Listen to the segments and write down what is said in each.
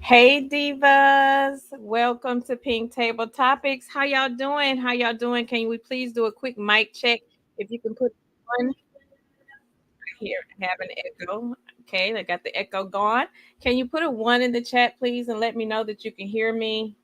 Hey divas, welcome to Pink Table Topics. How y'all doing? How y'all doing? Can we please do a quick mic check? If you can put one here, I have an echo. Okay, I got the echo going. Can you put a one in the chat, please, and let me know that you can hear me?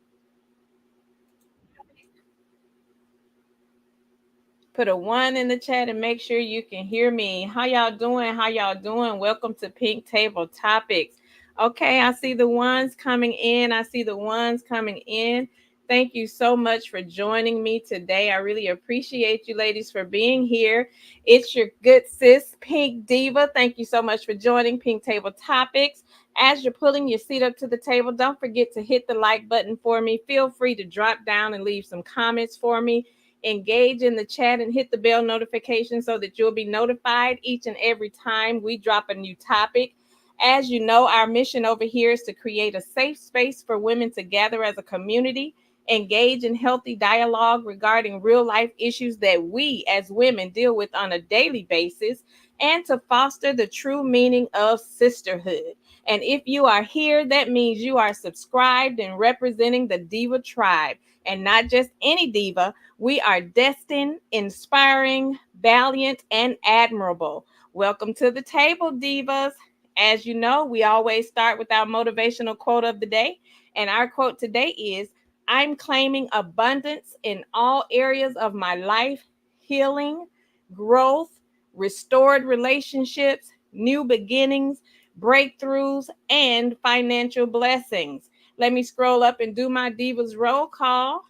Put a one in the chat and make sure you can hear me. How y'all doing? How y'all doing? Welcome to Pink Table Topics. Okay, I see the ones coming in. I see the ones coming in. Thank you so much for joining me today. I really appreciate you ladies for being here. It's your good sis, Pink Diva. Thank you so much for joining Pink Table Topics. As you're pulling your seat up to the table, don't forget to hit the like button for me. Feel free to drop down and leave some comments for me. Engage in the chat and hit the bell notification so that you'll be notified each and every time we drop a new topic. As you know, our mission over here is to create a safe space for women to gather as a community, engage in healthy dialogue regarding real life issues that we as women deal with on a daily basis, and to foster the true meaning of sisterhood. And if you are here, that means you are subscribed and representing the Diva tribe, and not just any diva. We are destined, inspiring, valiant, and admirable. Welcome to the table, divas. As you know, we always start with our motivational quote of the day. And our quote today is: I'm claiming abundance in all areas of my life, healing, growth, restored relationships, new beginnings, breakthroughs, and financial blessings. Let me scroll up and do my divas roll call.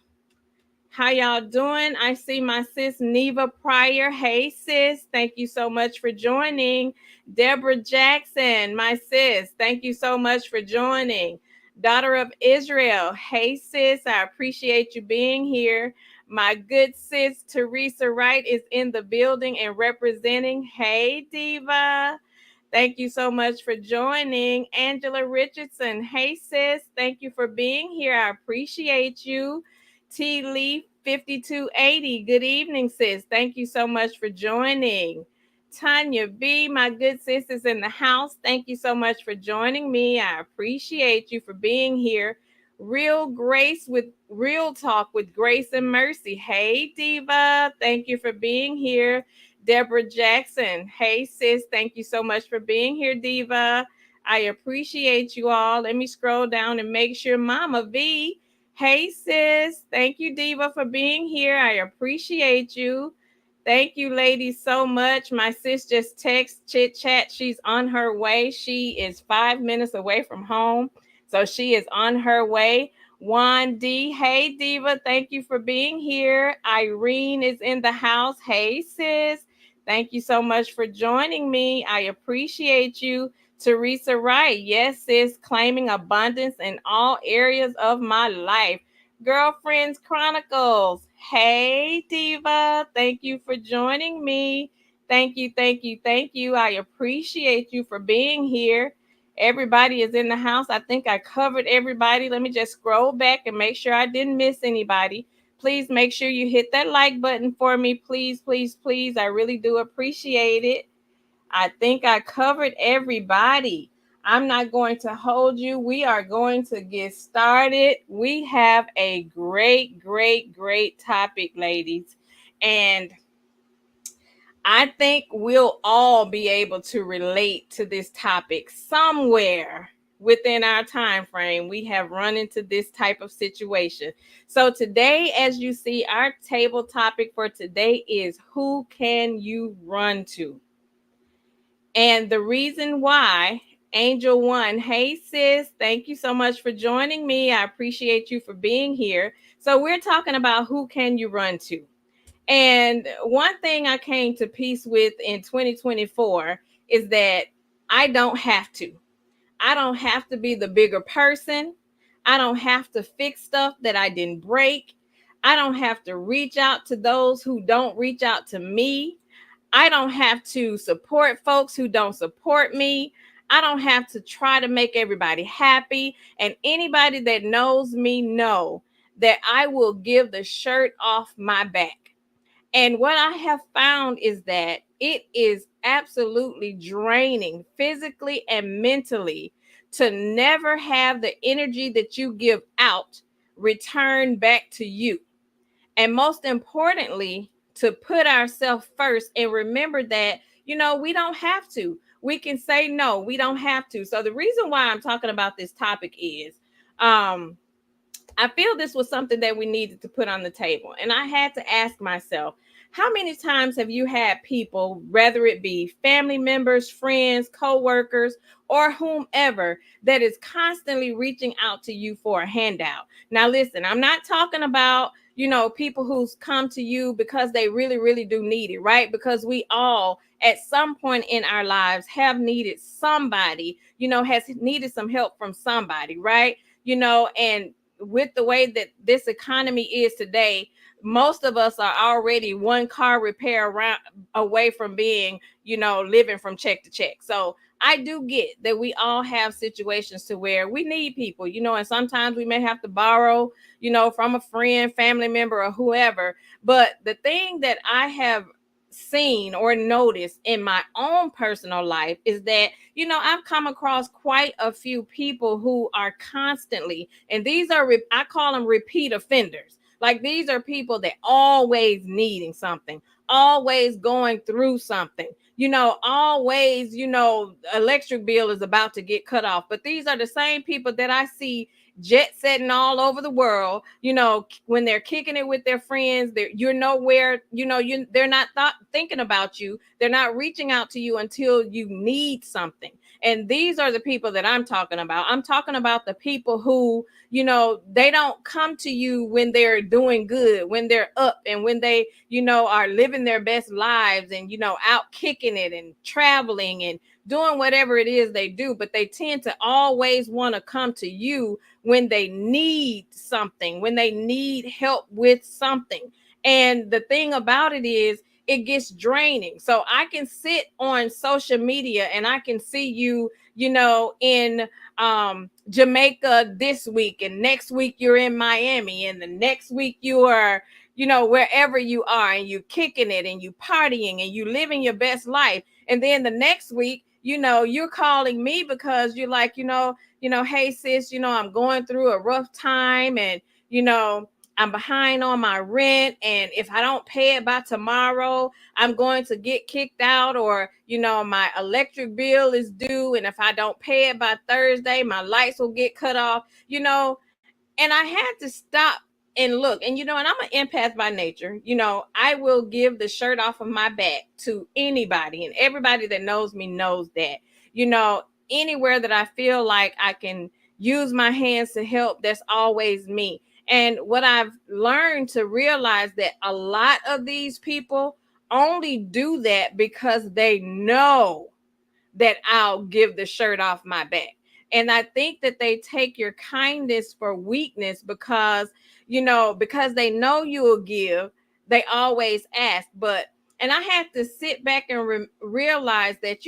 How y'all doing? I see my sis Neva Pryor. Hey sis, thank you so much for joining. Deborah Jackson, my sis, thank you so much for joining. Daughter of Israel, hey sis, I appreciate you being here. My good sis Teresa Wright is in the building and representing. Hey Diva. Thank you so much for joining. Angela Richardson. Hey, sis. Thank you for being here. I appreciate you. T Leaf 5280. Good evening, sis. Thank you so much for joining. Tanya B, my good sis, is in the house. Thank you so much for joining me. I appreciate you for being here. Real Grace with Real Talk with Grace and Mercy. Hey, Diva. Thank you for being here. Deborah Jackson. Hey, sis. Thank you so much for being here, Diva. I appreciate you all. Let me scroll down and make sure Mama V. Hey, sis. Thank you, Diva, for being here. I appreciate you. Thank you, ladies, so much. My sis just text chit chat. She's on her way. She is 5 minutes away from home. So she is on her way. Juan D. Hey, Diva. Thank you for being here. Irene is in the house. Hey, sis. Thank you so much for joining me. I appreciate you. Teresa Wright. Yes, sis. Claiming abundance in all areas of my life. Girlfriends Chronicles. Hey, Diva. Thank you for joining me. Thank you, thank you, thank you. I appreciate you for being here. Everybody is in the house. I think I covered everybody. Let me just scroll back and make sure I didn't miss anybody. Please make sure you hit that like button for me. Please, please, please. I really do appreciate it. I think I covered everybody. I'm not going to hold you. We are going to get started. We have a great, great, great topic, ladies. And I think we'll all be able to relate to this topic somewhere within our time frame. We have run into this type of situation. So today, as you see, our table topic for today is who can you run to? And the reason why, Angel One, hey sis, thank you so much for joining me. I appreciate you for being here. So we're talking about who can you run to? And one thing I came to peace with in 2024 is that I don't have to. I don't have to be the bigger person. I don't have to fix stuff that I didn't break. I don't have to reach out to those who don't reach out to me. I don't have to support folks who don't support me. I don't have to try to make everybody happy. And anybody that knows me know that I will give the shirt off my back. And what I have found is that it is absolutely draining physically and mentally to never have the energy that you give out return back to you. And most importantly, to put ourselves first and remember that, we don't have to. We can say no, we don't have to. So the reason why I'm talking about this topic is I feel this was something that we needed to put on the table. And I had to ask myself, how many times have you had people, whether it be family members, friends, co-workers, or whomever, that is constantly reaching out to you for a handout? Now, listen, I'm not talking about, people who's come to you because they really, really do need it, right? Because we all, at some point in our lives, have needed somebody, has needed some help from somebody, right? And with the way that this economy is today, most of us are already one car repair around away from being, living from check to check. So I do get that we all have situations to where we need people, and sometimes we may have to borrow, from a friend, family member, or whoever. But the thing that I have seen or noticed in my own personal life is that, I've come across quite a few people who are constantly, and these are, I call them repeat offenders. Like, these are people that always needing something, always going through something, always, electric bill is about to get cut off. But these are the same people that I see jet setting all over the world, when they're kicking it with their friends. You're nowhere, they're not thinking about you. They're not reaching out to you until you need something. And these are the people that I'm talking about. I'm talking about the people who, they don't come to you when they're doing good, when they're up, and when they, are living their best lives, and, out kicking it and traveling and doing whatever it is they do. But they tend to always want to come to you when they need something, when they need help with something. And the thing about it is, it gets draining. So I can sit on social media and I can see you, in Jamaica this week, and next week you're in Miami, and the next week you are, wherever you are, and you kicking it and you partying and you living your best life. And then the next week, you're calling me because you're like, hey sis, I'm going through a rough time, and I'm behind on my rent, and if I don't pay it by tomorrow, I'm going to get kicked out, or my electric bill is due, and if I don't pay it by Thursday, my lights will get cut off. And I had to stop and look. And and I'm an empath by nature. I will give the shirt off of my back to anybody, and everybody that knows me knows that. Anywhere that I feel like I can use my hands to help, that's always me. And what I've learned to realize, that a lot of these people only do that because they know that I'll give the shirt off my back. And I think that they take your kindness for weakness, because, because they know you will give, they always ask. And I had to sit back and realize that,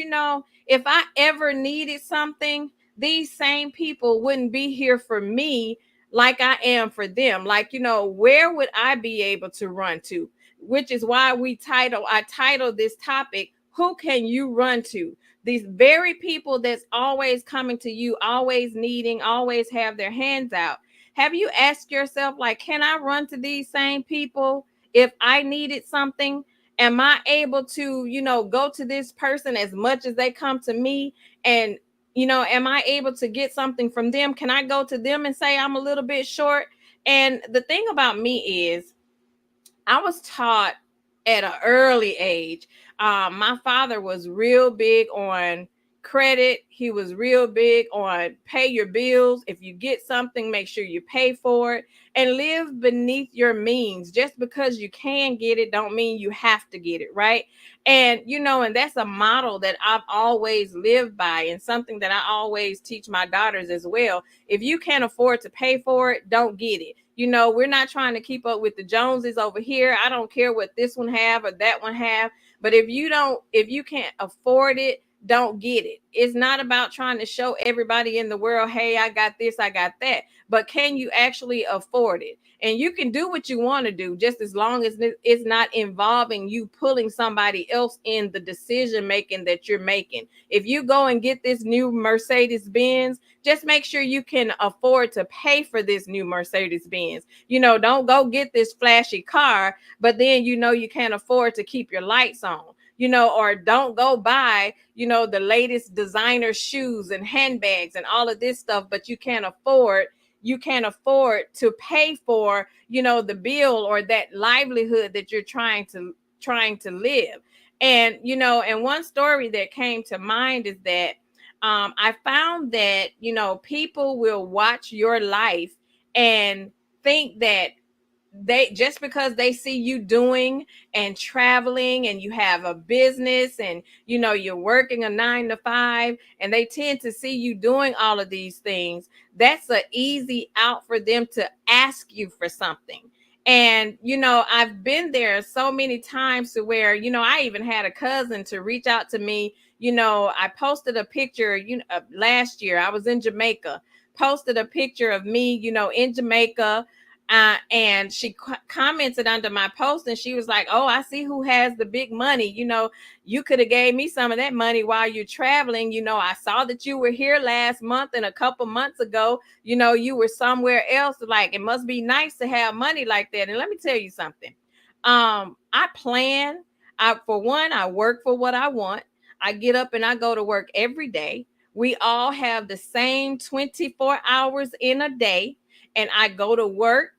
if I ever needed something, these same people wouldn't be here for me like I am for them. Like, where would I be able to run to? Which is why I titled this topic, Who Can You Run To? These very people that's always coming to you, always needing, always have their hands out. Have you asked yourself, like, can I run to these same people if I needed something? Am I able to, go to this person as much as they come to me? And, am I able to get something from them? Can I go to them and say I'm a little bit short? And the thing about me is, I was taught at an early age. My father was real big on credit. He was real big on pay your bills. If you get something, make sure you pay for it and live beneath your means. Just because you can get it don't mean you have to get it, right? And and that's a model that I've always lived by, and something that I always teach my daughters as well. If you can't afford to pay for it, don't get it. We're not trying to keep up with the Joneses over here. I don't care what this one have or that one have. But if you can't afford it, don't get it. It's not about trying to show everybody in the world, hey, I got this, I got that. but can you actually afford it? And you can do what you want to do just as long as it's not involving you pulling somebody else in the decision making that you're making. If you go and get this new Mercedes Benz, just make sure you can afford to pay for this new Mercedes Benz. Don't go get this flashy car, but then you can't afford to keep your lights on. Or don't go buy, the latest designer shoes and handbags and all of this stuff, but you can't afford to pay for, the bill or that livelihood that you're trying to live. And one story that came to mind is that I found that, people will watch your life and think that they just because they see you doing and traveling and you have a business and you're working a 9 to 5, and they tend to see you doing all of these things, that's an easy out for them to ask you for something. And I've been there so many times to where I even had a cousin to reach out to me. I posted a picture, last year I was in Jamaica, posted a picture of me, in Jamaica, and she commented under my post, and she was like, "Oh, I see who has the big money. You could have gave me some of that money while you're traveling. I saw that you were here last month, and a couple months ago, you were somewhere else. Like, it must be nice to have money like that." And let me tell you something. I plan. For one, I work for what I want. I get up and I go to work every day. We all have the same 24 hours in a day, and I go to work.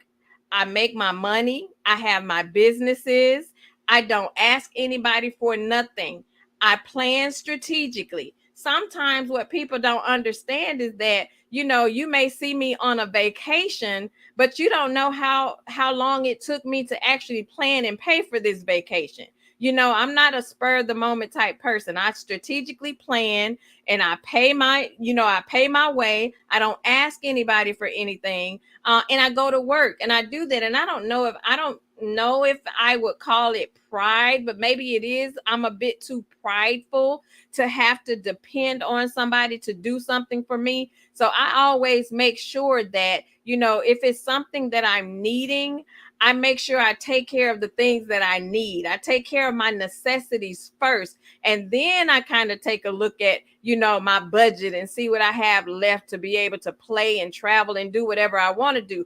I make my money. I have my businesses. I don't ask anybody for nothing. I plan strategically. Sometimes what people don't understand is that, you may see me on a vacation, but you don't know how long it took me to actually plan and pay for this vacation. I'm not a spur of the moment type person. I strategically plan, and I pay my way. I don't ask anybody for anything. And I go to work and I do that. And I don't know if I would call it pride, but maybe it is. I'm a bit too prideful to have to depend on somebody to do something for me. So I always make sure that, if it's something that I'm needing, I make sure I take care of the things that I need. I take care of my necessities first. And then I kind of take a look at, my budget and see what I have left to be able to play and travel and do whatever I want to do.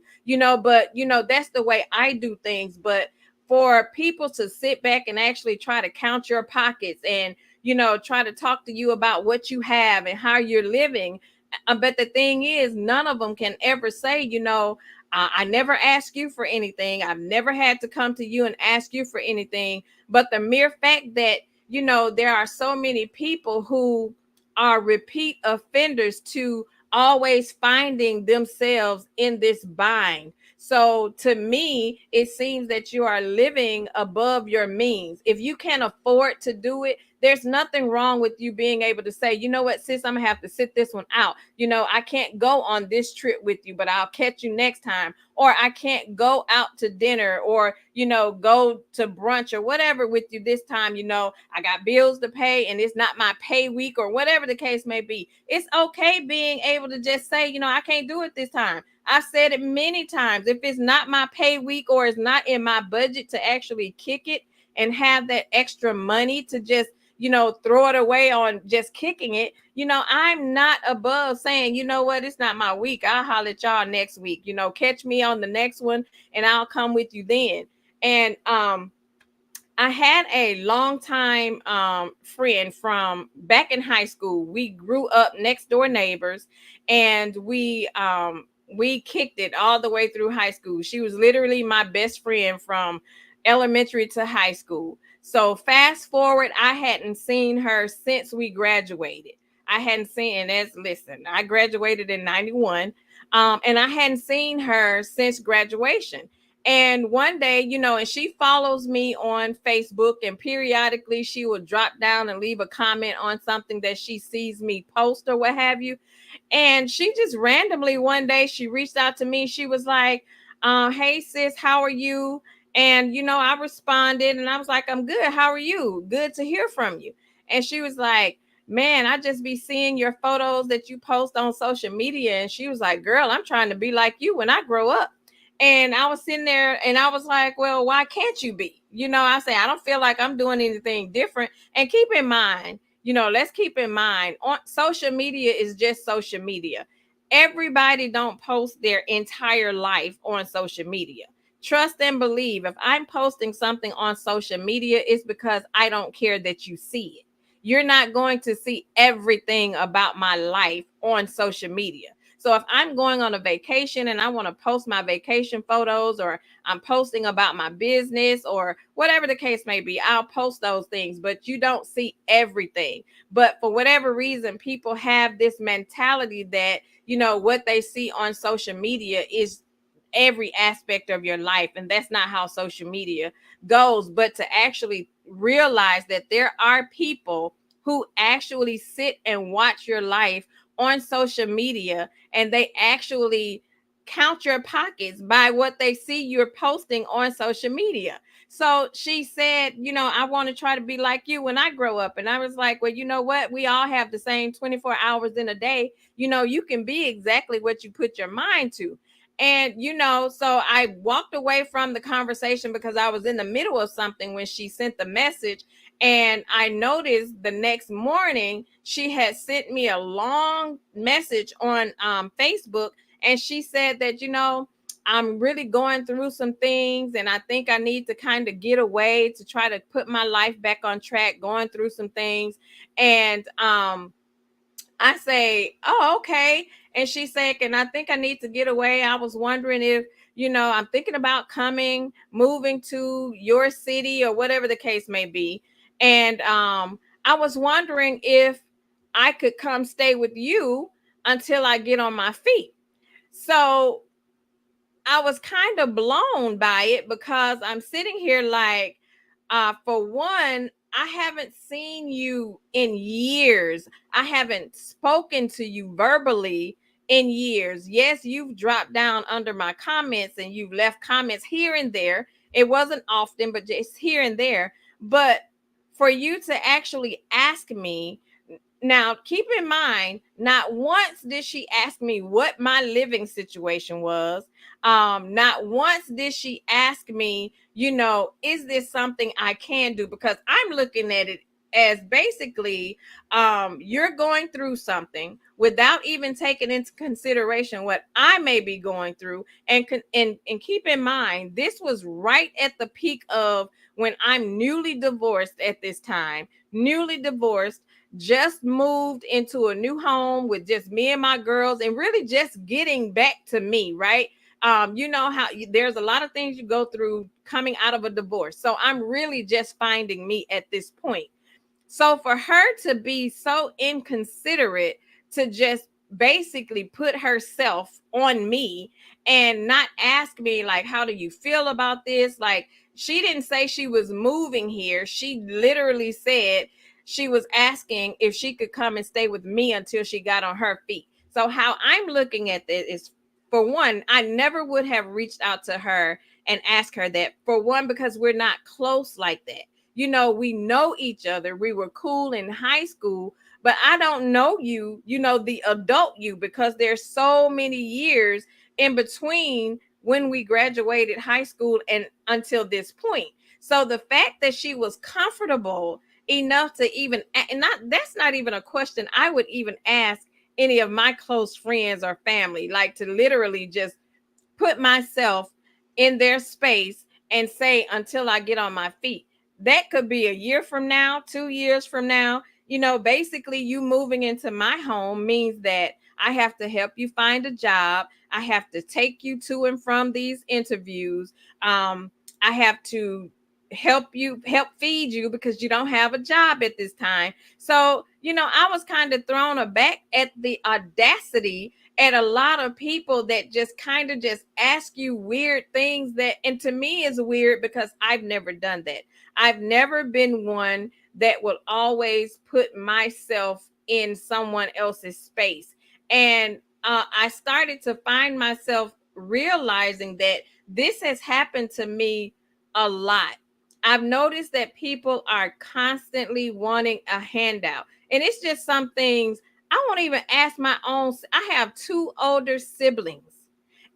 But that's the way I do things. But for people to sit back and actually try to count your pockets and try to talk to you about what you have and how you're living, but the thing is, none of them can ever say, I never ask you for anything. I've never had to come to you and ask you for anything. But the mere fact that, there are so many people who are repeat offenders to always finding themselves in this bind. So to me, it seems that you are living above your means. If you can't afford to do it, there's nothing wrong with you being able to say, you know what, sis, I'm gonna have to sit this one out. I can't go on this trip with you, but I'll catch you next time. Or I can't go out to dinner or, go to brunch or whatever with you this time. I got bills to pay and it's not my pay week or whatever the case may be. It's okay being able to just say, I can't do it this time. I've said it many times. If it's not my pay week or it's not in my budget to actually kick it and have that extra money to just throw it away on just kicking it. I'm not above saying, what, it's not my week. I'll holler at y'all next week. Catch me on the next one and I'll come with you then. And I had a long time friend from back in high school. We grew up next door neighbors, and we kicked it all the way through high school. She was literally my best friend from elementary to high school. So fast forward, I hadn't seen her since we graduated. I hadn't seen, and as listen, I graduated in 91. And I hadn't seen her since graduation. And one day, and she follows me on Facebook, and periodically she will drop down and leave a comment on something that she sees me post or what have you. And she just randomly one day she reached out to me. She was like, "Hey sis, how are you?" And I responded and I was like, "I'm good. How are you? Good to hear from you." And she was like, man, I just be seeing your photos that you post on social media. And she was like, girl, I'm trying to be like you when I grow up. And I was sitting there and I was like, well, why can't you be? I say, I don't feel like I'm doing anything different. And keep in mind, let's keep in mind, on social media is just social media. Everybody don't post their entire life on social media. Trust and believe, if I'm posting something on social media, it's because I don't care that you see it. You're not going to see everything about my life on social media. So if I'm going on a vacation and I want to post my vacation photos, or I'm posting about my business or whatever the case may be, I'll post those things, but you don't see everything. But for whatever reason, people have this mentality that, what they see on social media is every aspect of your life. And that's not how social media goes. But to actually realize that there are people who actually sit and watch your life on social media, and they actually count your pockets by what they see you're posting on social media. So she said, I want to try to be like you when I grow up. And I was like, well, you know what? We all have the same 24 hours in a day. You can be exactly what you put your mind to. And, so I walked away from the conversation because I was in the middle of something when she sent the message. And I noticed the next morning she had sent me a long message on Facebook. And she said that, I'm really going through some things and I think I need to kind of get away to try to put my life back on track, going through some things. And I say, oh, okay. And she said, and I think I need to get away. I was wondering if, I'm thinking about moving to your city or whatever the case may be. And I was wondering if I could come stay with you until I get on my feet. So I was kind of blown by it because I'm sitting here like, for one, I haven't seen you in years. I haven't spoken to you verbally in years. Yes, you've dropped down under my comments and you've left comments here and there. It wasn't often, but just here and there. But for you to actually ask me, now, keep in mind, not once did she ask me what my living situation was. Not once did she ask me, is this something I can do? Because I'm looking at it as basically, you're going through something without even taking into consideration what I may be going through. And keep in mind, this was right at the peak of when I'm newly divorced at this time, newly divorced, just moved into a new home with just me and my girls, and really just getting back to me, right? You know how there's a lot of things you go through coming out of a divorce. So I'm really just finding me at this point. So for her to be so inconsiderate to just basically put herself on me and not ask me, like, how do you feel about this? Like, she didn't say she was moving here. She literally said she was asking if she could come and stay with me until she got on her feet. So how I'm looking at this is, for one, I never would have reached out to her and asked her that. For one, because we're not close like that. We know each other. We were cool in high school, but I don't know you, the adult you, because there's so many years in between when we graduated high school and until this point. So the fact that she was comfortable enough to even, and not, that's not even a question I would even ask any of my close friends or family, like to literally just put myself in their space and say, until I get on my feet. That could be a year from now, 2 years from now. Basically, you moving into my home means that I have to help you find a job. I have to take you to and from these interviews. I have to help feed you because you don't have a job at this time. So, I was kind of thrown aback at the audacity at a lot of people that just kind of just ask you weird things that, and to me is weird because I've never done that. I've never been one that will always put myself in someone else's space. And I started to find myself realizing that this has happened to me a lot. I've noticed that people are constantly wanting a handout. And it's just some things I won't even ask my own. I have two older siblings.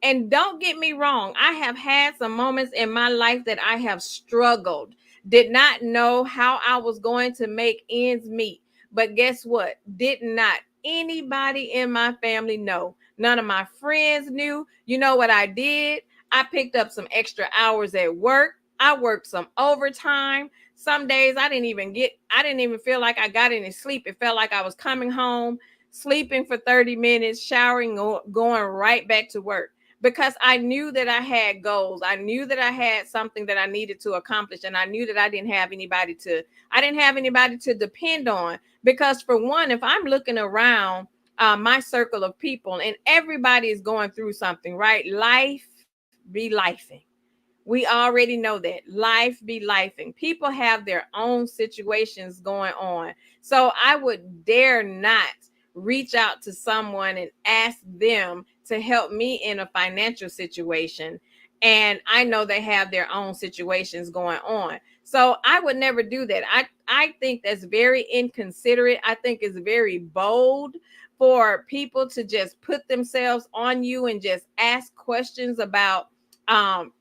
And don't get me wrong, I have had some moments in my life that I have struggled, did not know how I was going to make ends meet. But guess what? Did not anybody in my family know. None of my friends knew. You know what I did? I picked up some extra hours at work. I worked some overtime. Some days I didn't even feel like I got any sleep. It felt like I was coming home, sleeping for 30 minutes, showering, going right back to work, because I knew that I had goals. I knew that I had something that I needed to accomplish. And I knew that I didn't have anybody to depend on. Because for one, if I'm looking around my circle of people and everybody is going through something, right? Life be lifing. We already know that life be lifing. People have their own situations going on. So I would dare not reach out to someone and ask them to help me in a financial situation. And I know they have their own situations going on. So I would never do that. I think that's very inconsiderate. I think it's very bold for people to just put themselves on you and just ask questions about um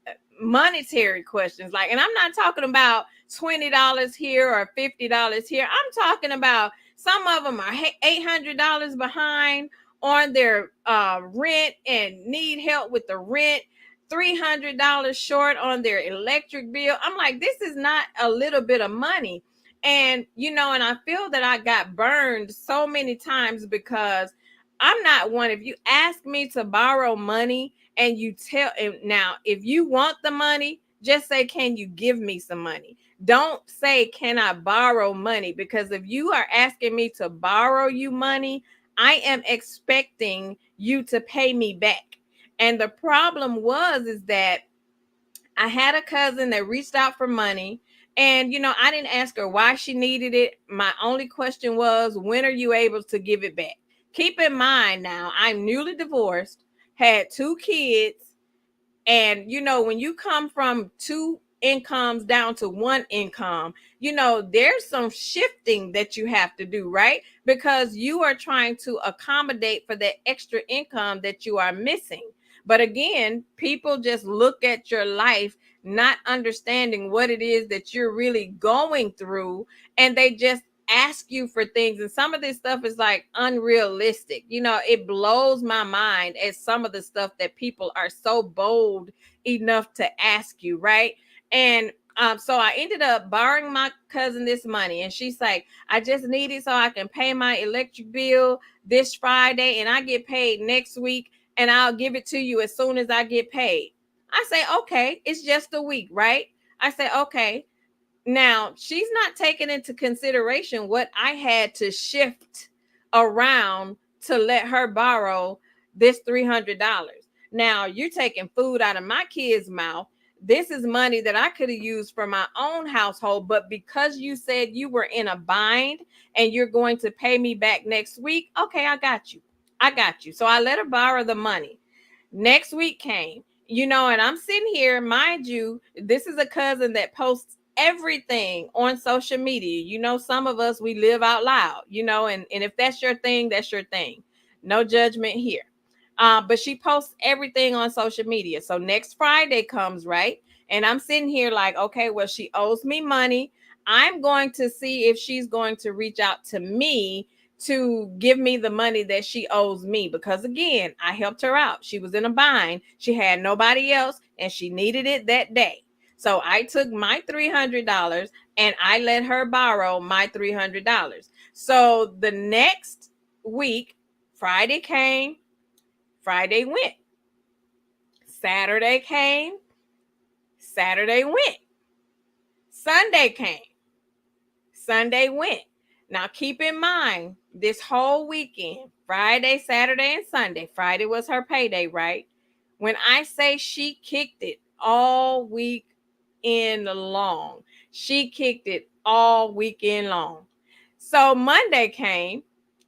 monetary questions. Like, and I'm not talking about $20 here or $50 here. I'm talking about some of them are $800 behind on their rent and need help with the rent, $300 short on their electric bill. I'm like, this is not a little bit of money. And and I feel that I got burned so many times because I'm not one. If you ask me to borrow money and you tell, and now if you want the money, just say, can you give me some money? Don't say, can I borrow money? Because if you are asking me to borrow you money, I am expecting you to pay me back. And the problem is that I had a cousin that reached out for money. And, I didn't ask her why she needed it. My only question was, when are you able to give it back? Keep in mind now, I'm newly divorced, had two kids. And, when you come from two incomes down to one income, there's some shifting that you have to do, right? Because you are trying to accommodate for that extra income that you are missing. But again, people just look at your life, not understanding what it is that you're really going through, and they just ask you for things. And some of this stuff is like unrealistic. It blows my mind at some of the stuff that people are so bold enough to ask you, right? And so I ended up borrowing my cousin this money, and she's like, I just need it so I can pay my electric bill this Friday, and I get paid next week, and I'll give it to you as soon as I get paid. I say, okay, it's just a week, right? I say, okay. Now, she's not taking into consideration what I had to shift around to let her borrow this $300. Now, you're taking food out of my kid's mouth. This is money that I could have used for my own household, but because you said you were in a bind and you're going to pay me back next week, okay, I got you. I got you. So I let her borrow the money. Next week came, and I'm sitting here, mind you, this is a cousin that posts everything on social media. Some of us, we live out loud, and if that's your thing, that's your thing. No judgment here. But she posts everything on social media. So next Friday comes, right? And I'm sitting here like, okay, well, she owes me money. I'm going to see if she's going to reach out to me to give me the money that she owes me, because again, I helped her out. She was in a bind. She had nobody else and she needed it that day. So I took my $300 and I let her borrow my $300. So the next week, Friday came, Friday went. Saturday came, Saturday went. Sunday came, Sunday went. Now keep in mind, this whole weekend, Friday, Saturday, and Sunday, Friday was her payday, right? When I say she kicked it all weekend long, she kicked it all weekend long. So Monday came.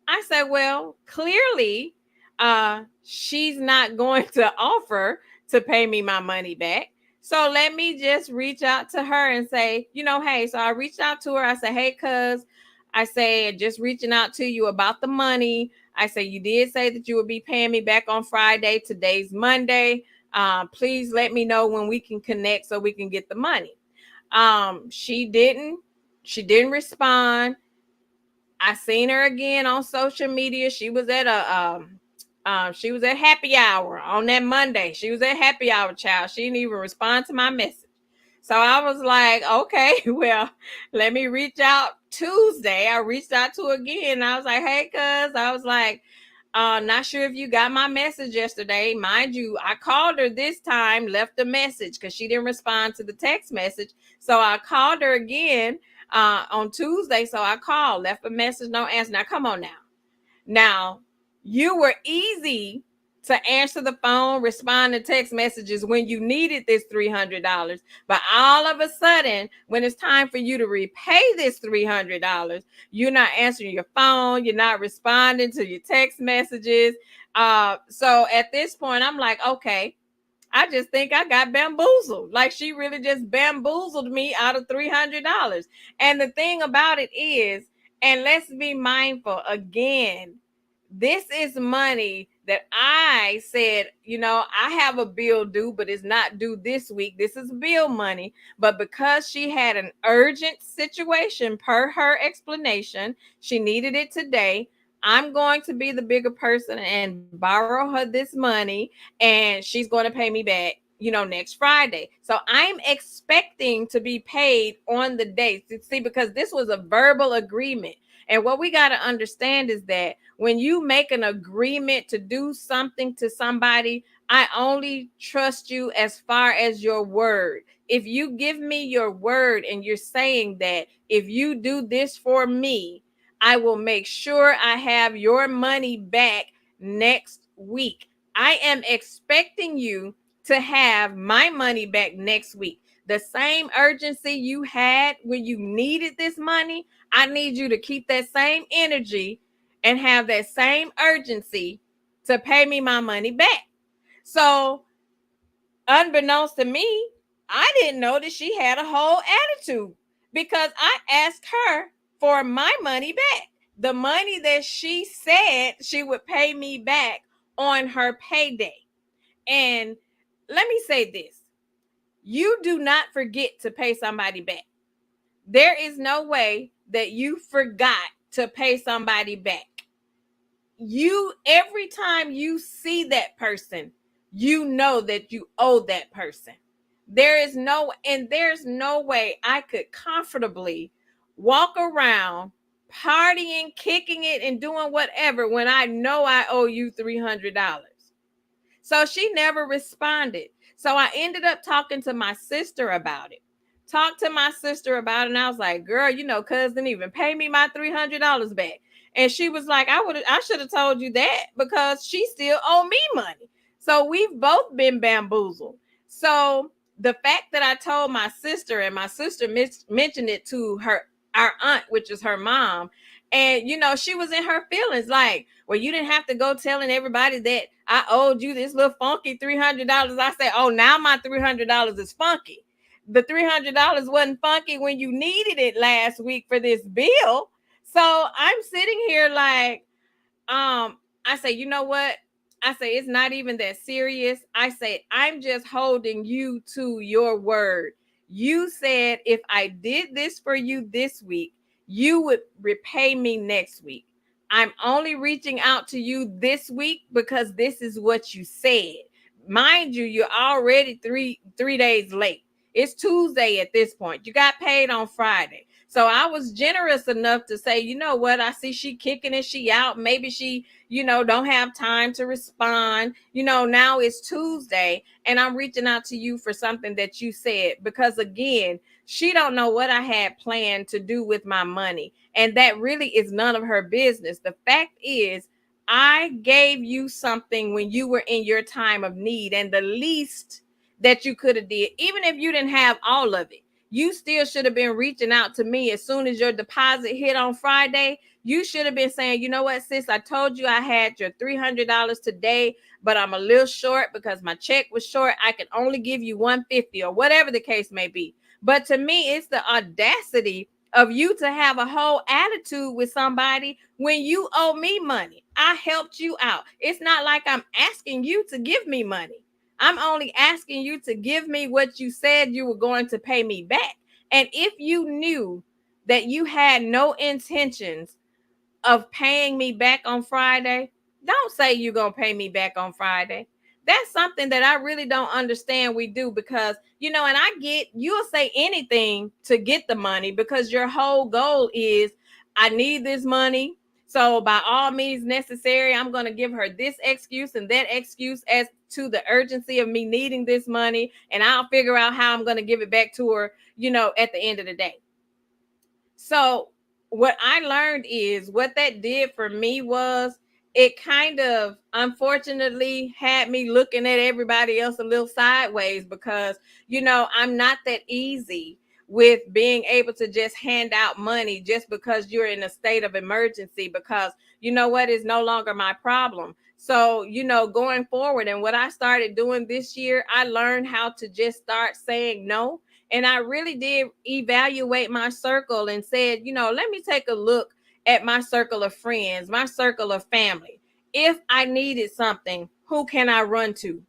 I said, well, clearly she's not going to offer to pay me my money back. So let me just reach out to her and say, hey, so I reached out to her. I said, hey, cuz, I say, just reaching out to you about the money. I say, you did say that you would be paying me back on Friday. Today's Monday. Please let me know when we can connect so we can get the money. She didn't respond. I seen her again on social media. She was at happy hour on that Monday. She was at happy hour, child. She didn't even respond to my message. So I was like, okay, well, let me reach out Tuesday. I reached out to her again. I was like, hey, cuz, I was like, not sure if you got my message yesterday. Mind you, I called her this time, left a message because she didn't respond to the text message. So I called her again on Tuesday. So I called, left a message, no answer. Now, come on now. Now, you were easy to answer the phone, respond to text messages when you needed this $300. But all of a sudden, when it's time for you to repay this $300, you're not answering your phone, you're not responding to your text messages. So at this point, I'm like, okay, I just think I got bamboozled. Like she really just bamboozled me out of $300. And the thing about it is, and let's be mindful again, this is money that I said, I have a bill due, but it's not due this week. This is bill money. But because she had an urgent situation per her explanation, she needed it today. I'm going to be the bigger person and borrow her this money, and she's going to pay me back, next Friday. So I'm expecting to be paid on the day. See, because this was a verbal agreement. And what we got to understand is that when you make an agreement to do something to somebody, I only trust you as far as your word. If you give me your word and you're saying that if you do this for me, I will make sure I have your money back next week. I am expecting you to have my money back next week. The same urgency you had when you needed this money, I need you to keep that same energy and have that same urgency to pay me my money back. So, unbeknownst to me, I didn't know that she had a whole attitude because I asked her for my money back. The money that she said she would pay me back on her payday. And let me say this, you do not forget to pay somebody back. There is no way that you forgot to pay somebody back. Every time you see that person, you know that you owe that person. There's no way I could comfortably walk around partying, kicking it, and doing whatever when I know I owe you $300. So she never responded. So I ended up talking to my sister about it. And I was like, girl, cuz didn't even pay me my $300 back. And she was like, I should have told you that because she still owe me money. So we've both been bamboozled. So the fact that I told my sister and my sister mentioned it to our aunt, which is her mom, and she was in her feelings like, well, you didn't have to go telling everybody that I owed you this little funky $300. I said, oh, now my $300 is funky. The $300 wasn't funky when you needed it last week for this bill. So I'm sitting here like, I say, you know what? I say, it's not even that serious. I say, I'm just holding you to your word. You said if I did this for you this week, you would repay me next week. I'm only reaching out to you this week because this is what you said. Mind you, you're already three days late. It's Tuesday at this point. You got paid on Friday. So I was generous enough to say, you know what? I see she kicking and she out. Maybe she, don't have time to respond. Now it's Tuesday and I'm reaching out to you for something that you said, because again, she don't know what I had planned to do with my money. And that really is none of her business. The fact is, I gave you something when you were in your time of need, and the least that you could have did, even if you didn't have all of it, you still should have been reaching out to me as soon as your deposit hit on Friday. You should have been saying, you know what, sis, I told you I had your $300 today, but I'm a little short because my check was short. I can only give you $150 or whatever the case may be. But to me, it's the audacity of you to have a whole attitude with somebody when you owe me money. I helped you out. It's not like I'm asking you to give me money. I'm only asking you to give me what you said you were going to pay me back. And if you knew that you had no intentions of paying me back on Friday, don't say you're going to pay me back on Friday. That's something that I really don't understand we do because, and I get you'll say anything to get the money because your whole goal is I need this money. So by all means necessary, I'm going to give her this excuse and that excuse as to the urgency of me needing this money. And I'll figure out how I'm going to give it back to her, at the end of the day. So what I learned is what that did for me was it kind of unfortunately had me looking at everybody else a little sideways because, I'm not that easy with being able to just hand out money just because you're in a state of emergency because you know what is no longer my problem. So, going forward and what I started doing this year, I learned how to just start saying no. And I really did evaluate my circle and said, let me take a look at my circle of friends, my circle of family. If I needed something, who can I run to?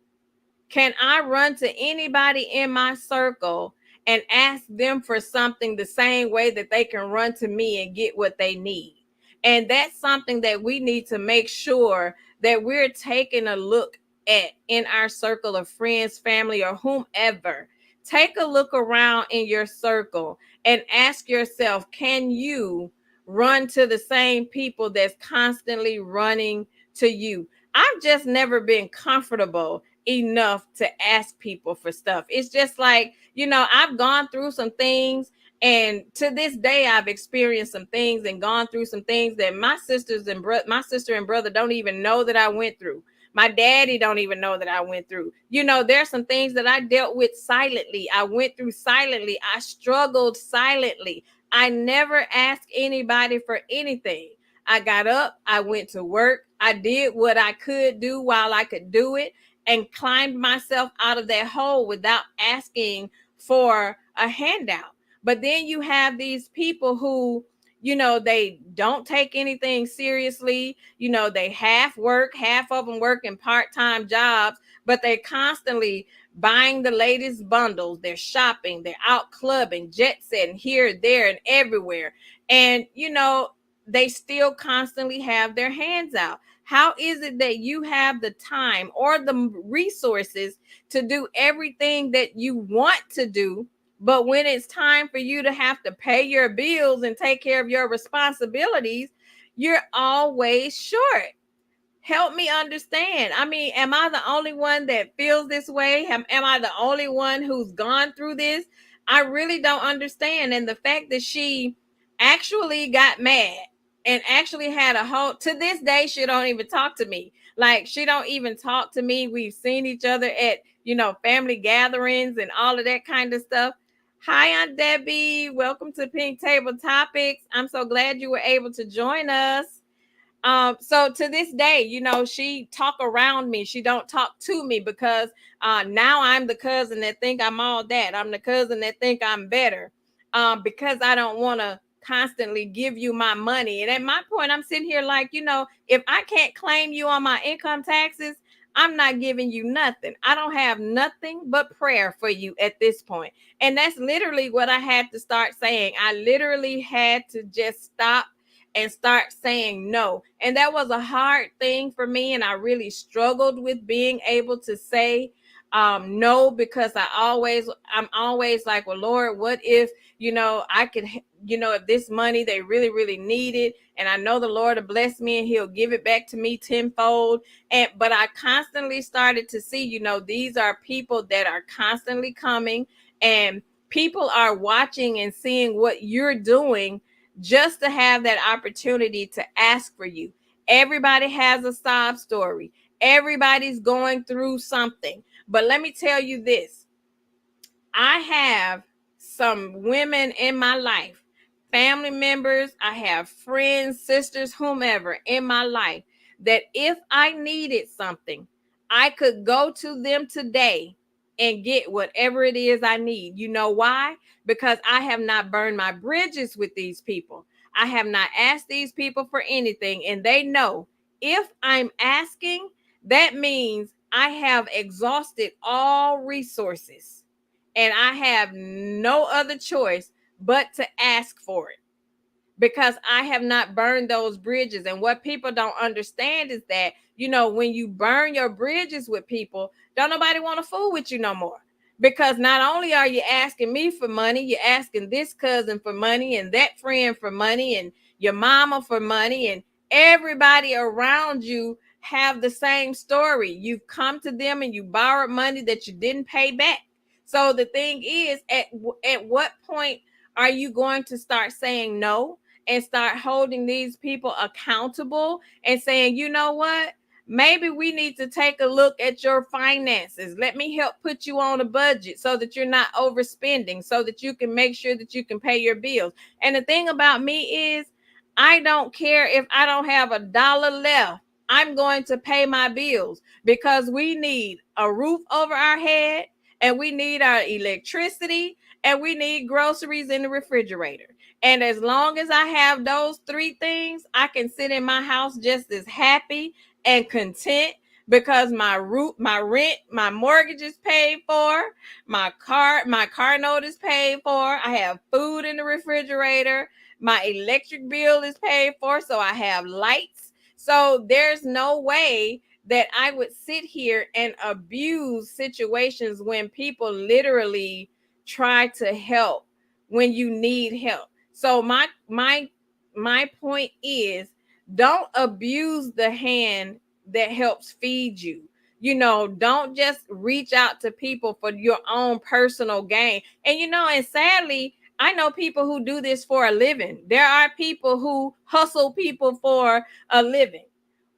Can I run to anybody in my circle and ask them for something the same way that they can run to me and get what they need? And that's something that we need to make sure that we're taking a look at in our circle of friends, family, or whomever. Take a look around in your circle and ask yourself, can you run to the same people that's constantly running to you? I've just never been comfortable enough to ask people for stuff. It's just like, I've gone through some things and to this day I've experienced some things and gone through some things that my sister and brother don't even know that I went through. My daddy don't even know that I went through. There's some things that I dealt with silently. I went through silently. I struggled silently. I never asked anybody for anything. I got up, I went to work, I did what I could do while I could do it, and climbed myself out of that hole without asking for a handout. But then you have these people who, they don't take anything seriously. They half work, half of them work in part-time jobs, but they're constantly buying the latest bundles. They're shopping, they're out clubbing, jet setting here, there, and everywhere. And, they still constantly have their hands out. How is it that you have the time or the resources to do everything that you want to do, but when it's time for you to have to pay your bills and take care of your responsibilities, you're always short? Help me understand. I mean, am I the only one that feels this way? Am I the only one who's gone through this? I really don't understand. And the fact that she actually got mad and actually had a whole, to this day, she don't even talk to me. Like, she don't even talk to me. We've seen each other at, family gatherings and all of that kind of stuff. Hi, Aunt Debbie. Welcome to Pink Table Topics. I'm so glad you were able to join us. So to this day, she talk around me. She don't talk to me because now I'm the cousin that think I'm all that. I'm the cousin that think I'm better. Because I don't want to constantly give you my money. And at my point, I'm sitting here like, if I can't claim you on my income taxes, I'm not giving you nothing. I don't have nothing but prayer for you at this point. And that's literally what I had to start saying. I literally had to just stop and start saying no. And that was a hard thing for me. And I really struggled with being able to say no, because I'm always like, well, Lord, what if, I could, if this money they really, really need it. And I know the Lord will bless me and he'll give it back to me tenfold. But I constantly started to see, these are people that are constantly coming, and people are watching and seeing what you're doing just to have that opportunity to ask for you. Everybody has a sob story. Everybody's going through something. But let me tell you this. I have some women in my life, family members, I have friends, sisters, whomever in my life, that if I needed something, I could go to them today and get whatever it is I need. You know why? Because I have not burned my bridges with these people. I have not asked these people for anything, and they know if I'm asking, that means I have exhausted all resources and I have no other choice but to ask for it, because I have not burned those bridges. And what people don't understand is that, when you burn your bridges with people, don't nobody want to fool with you no more. Because not only are you asking me for money, you're asking this cousin for money and that friend for money and your mama for money, and everybody around you have the same story. You've come to them and you borrowed money that you didn't pay back. So the thing is, at what point are you going to start saying no and start holding these people accountable and saying, you know what? Maybe we need to take a look at your finances. Let me help put you on a budget so that you're not overspending, so that you can make sure that you can pay your bills. And the thing about me is, I don't care if I don't have $1 left. I'm going to pay my bills, because we need a roof over our head, and we need our electricity, and we need groceries in the refrigerator. And as long as I have those three things, I can sit in my house just as happy and content, because my rent, my mortgage is paid for, my car note is paid for, I have food in the refrigerator, my electric bill is paid for, so I have lights. So there's no way that I would sit here and abuse situations when people literally try to help when you need help. So my point is, don't abuse the hand that helps feed you. Don't just reach out to people for your own personal gain. And sadly, I know people who do this for a living. There are people who hustle people for a living.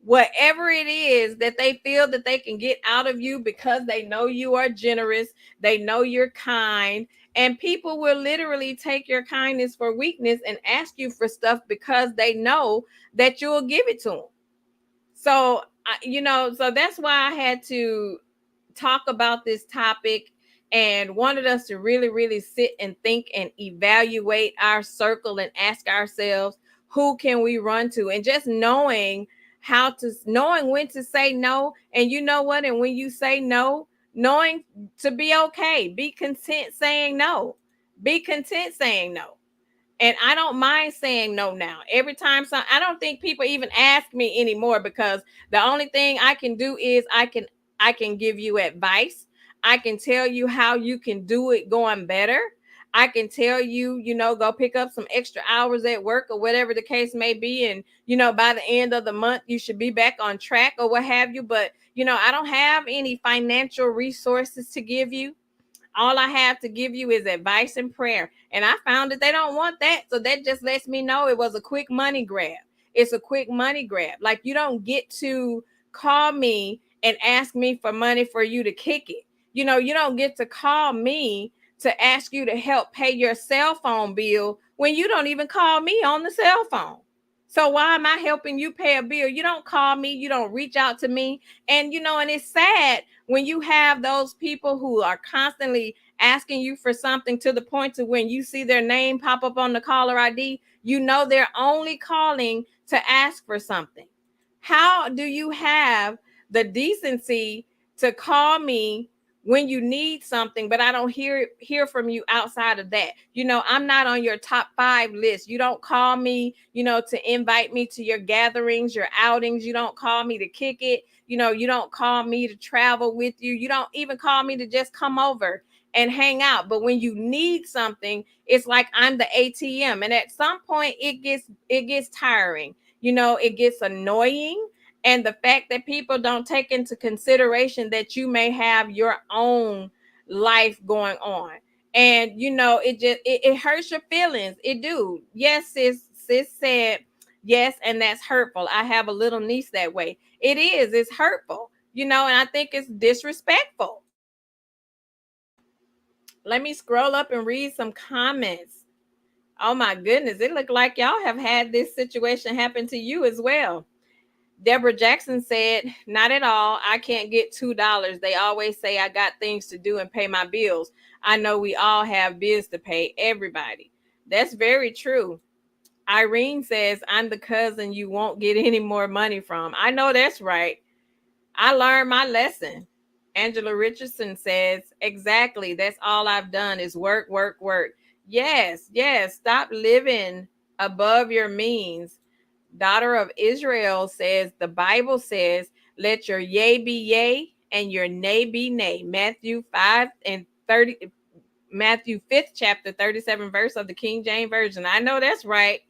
Whatever it is that they feel that they can get out of you, because they know you are generous, they know you're kind, and people will literally take your kindness for weakness and ask you for stuff because they know that you'll give it to them. So, so that's why I had to talk about this topic, and wanted us to really, really sit and think and evaluate our circle and ask ourselves, who can we run to? And just knowing when to say no. And you know what? And when you say no, knowing to be okay, be content saying no. Be content saying no. And I don't mind saying no now. Every time, I don't think people even ask me anymore, because the only thing I can do is I can give you advice. I can tell you how you can do it going better. I can tell you, go pick up some extra hours at work or whatever the case may be. And, by the end of the month, you should be back on track or what have you. But, I don't have any financial resources to give you. All I have to give you is advice and prayer. And I found that they don't want that. So that just lets me know it was a quick money grab. It's a quick money grab. Like, you don't get to call me and ask me for money for you to kick it. You don't get to call me to ask you to help pay your cell phone bill when you don't even call me on the cell phone. So why am I helping you pay a bill? You don't call me, you don't reach out to me. And it's sad when you have those people who are constantly asking you for something, to the point to when you see their name pop up on the caller ID, they're only calling to ask for something. How do you have the decency to call me when you need something, but I don't hear from you outside of that? I'm not on your top 5 list. You don't call me, to invite me to your gatherings, your outings. You don't call me to kick it. You don't call me to travel with you. You don't even call me to just come over and hang out. But when you need something, it's like I'm the ATM. And at some point it gets tiring. It gets annoying. And the fact that people don't take into consideration that you may have your own life going on. And it hurts your feelings. It do. Yes, sis said yes, and that's hurtful. I have a little niece that way. It's hurtful, and I think it's disrespectful. Let me scroll up and read some comments. Oh my goodness, it looked like y'all have had this situation happen to you as well. Deborah Jackson said, not at all. I can't get $2. They always say I got things to do and pay my bills. I know we all have bills to pay, everybody. That's very true. Irene says, I'm the cousin you won't get any more money from. I know that's right. I learned my lesson. Angela Richardson says, exactly. That's all I've done is work, work, work. Yes, yes. Stop living above your means. Daughter of Israel says, the Bible says, let your yea be yea and your nay be nay. Matthew 5 and 30, Matthew 5th chapter, 37 verse of the King James Version. I know that's right.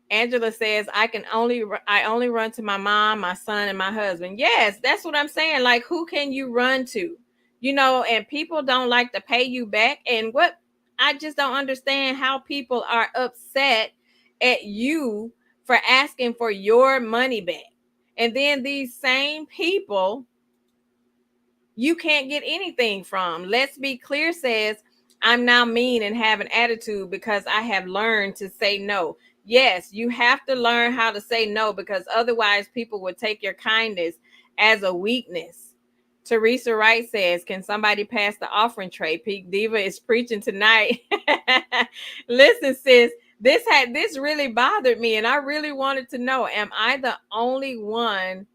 Angela says, I only run to my mom, my son, and my husband. Yes, that's what I'm saying. Like, who can you run to? And people don't like to pay you back. And what I just don't understand how people are upset at you for asking for your money back. And then these same people you can't get anything from. Let's Be Clear says, I'm now mean and have an attitude because I have learned to say no. Yes, you have to learn how to say no, because otherwise people would take your kindness as a weakness. Teresa Wright says, can somebody pass the offering tray? Peak Diva is preaching tonight. Listen, sis, this really bothered me, and I really wanted to know, am I the only one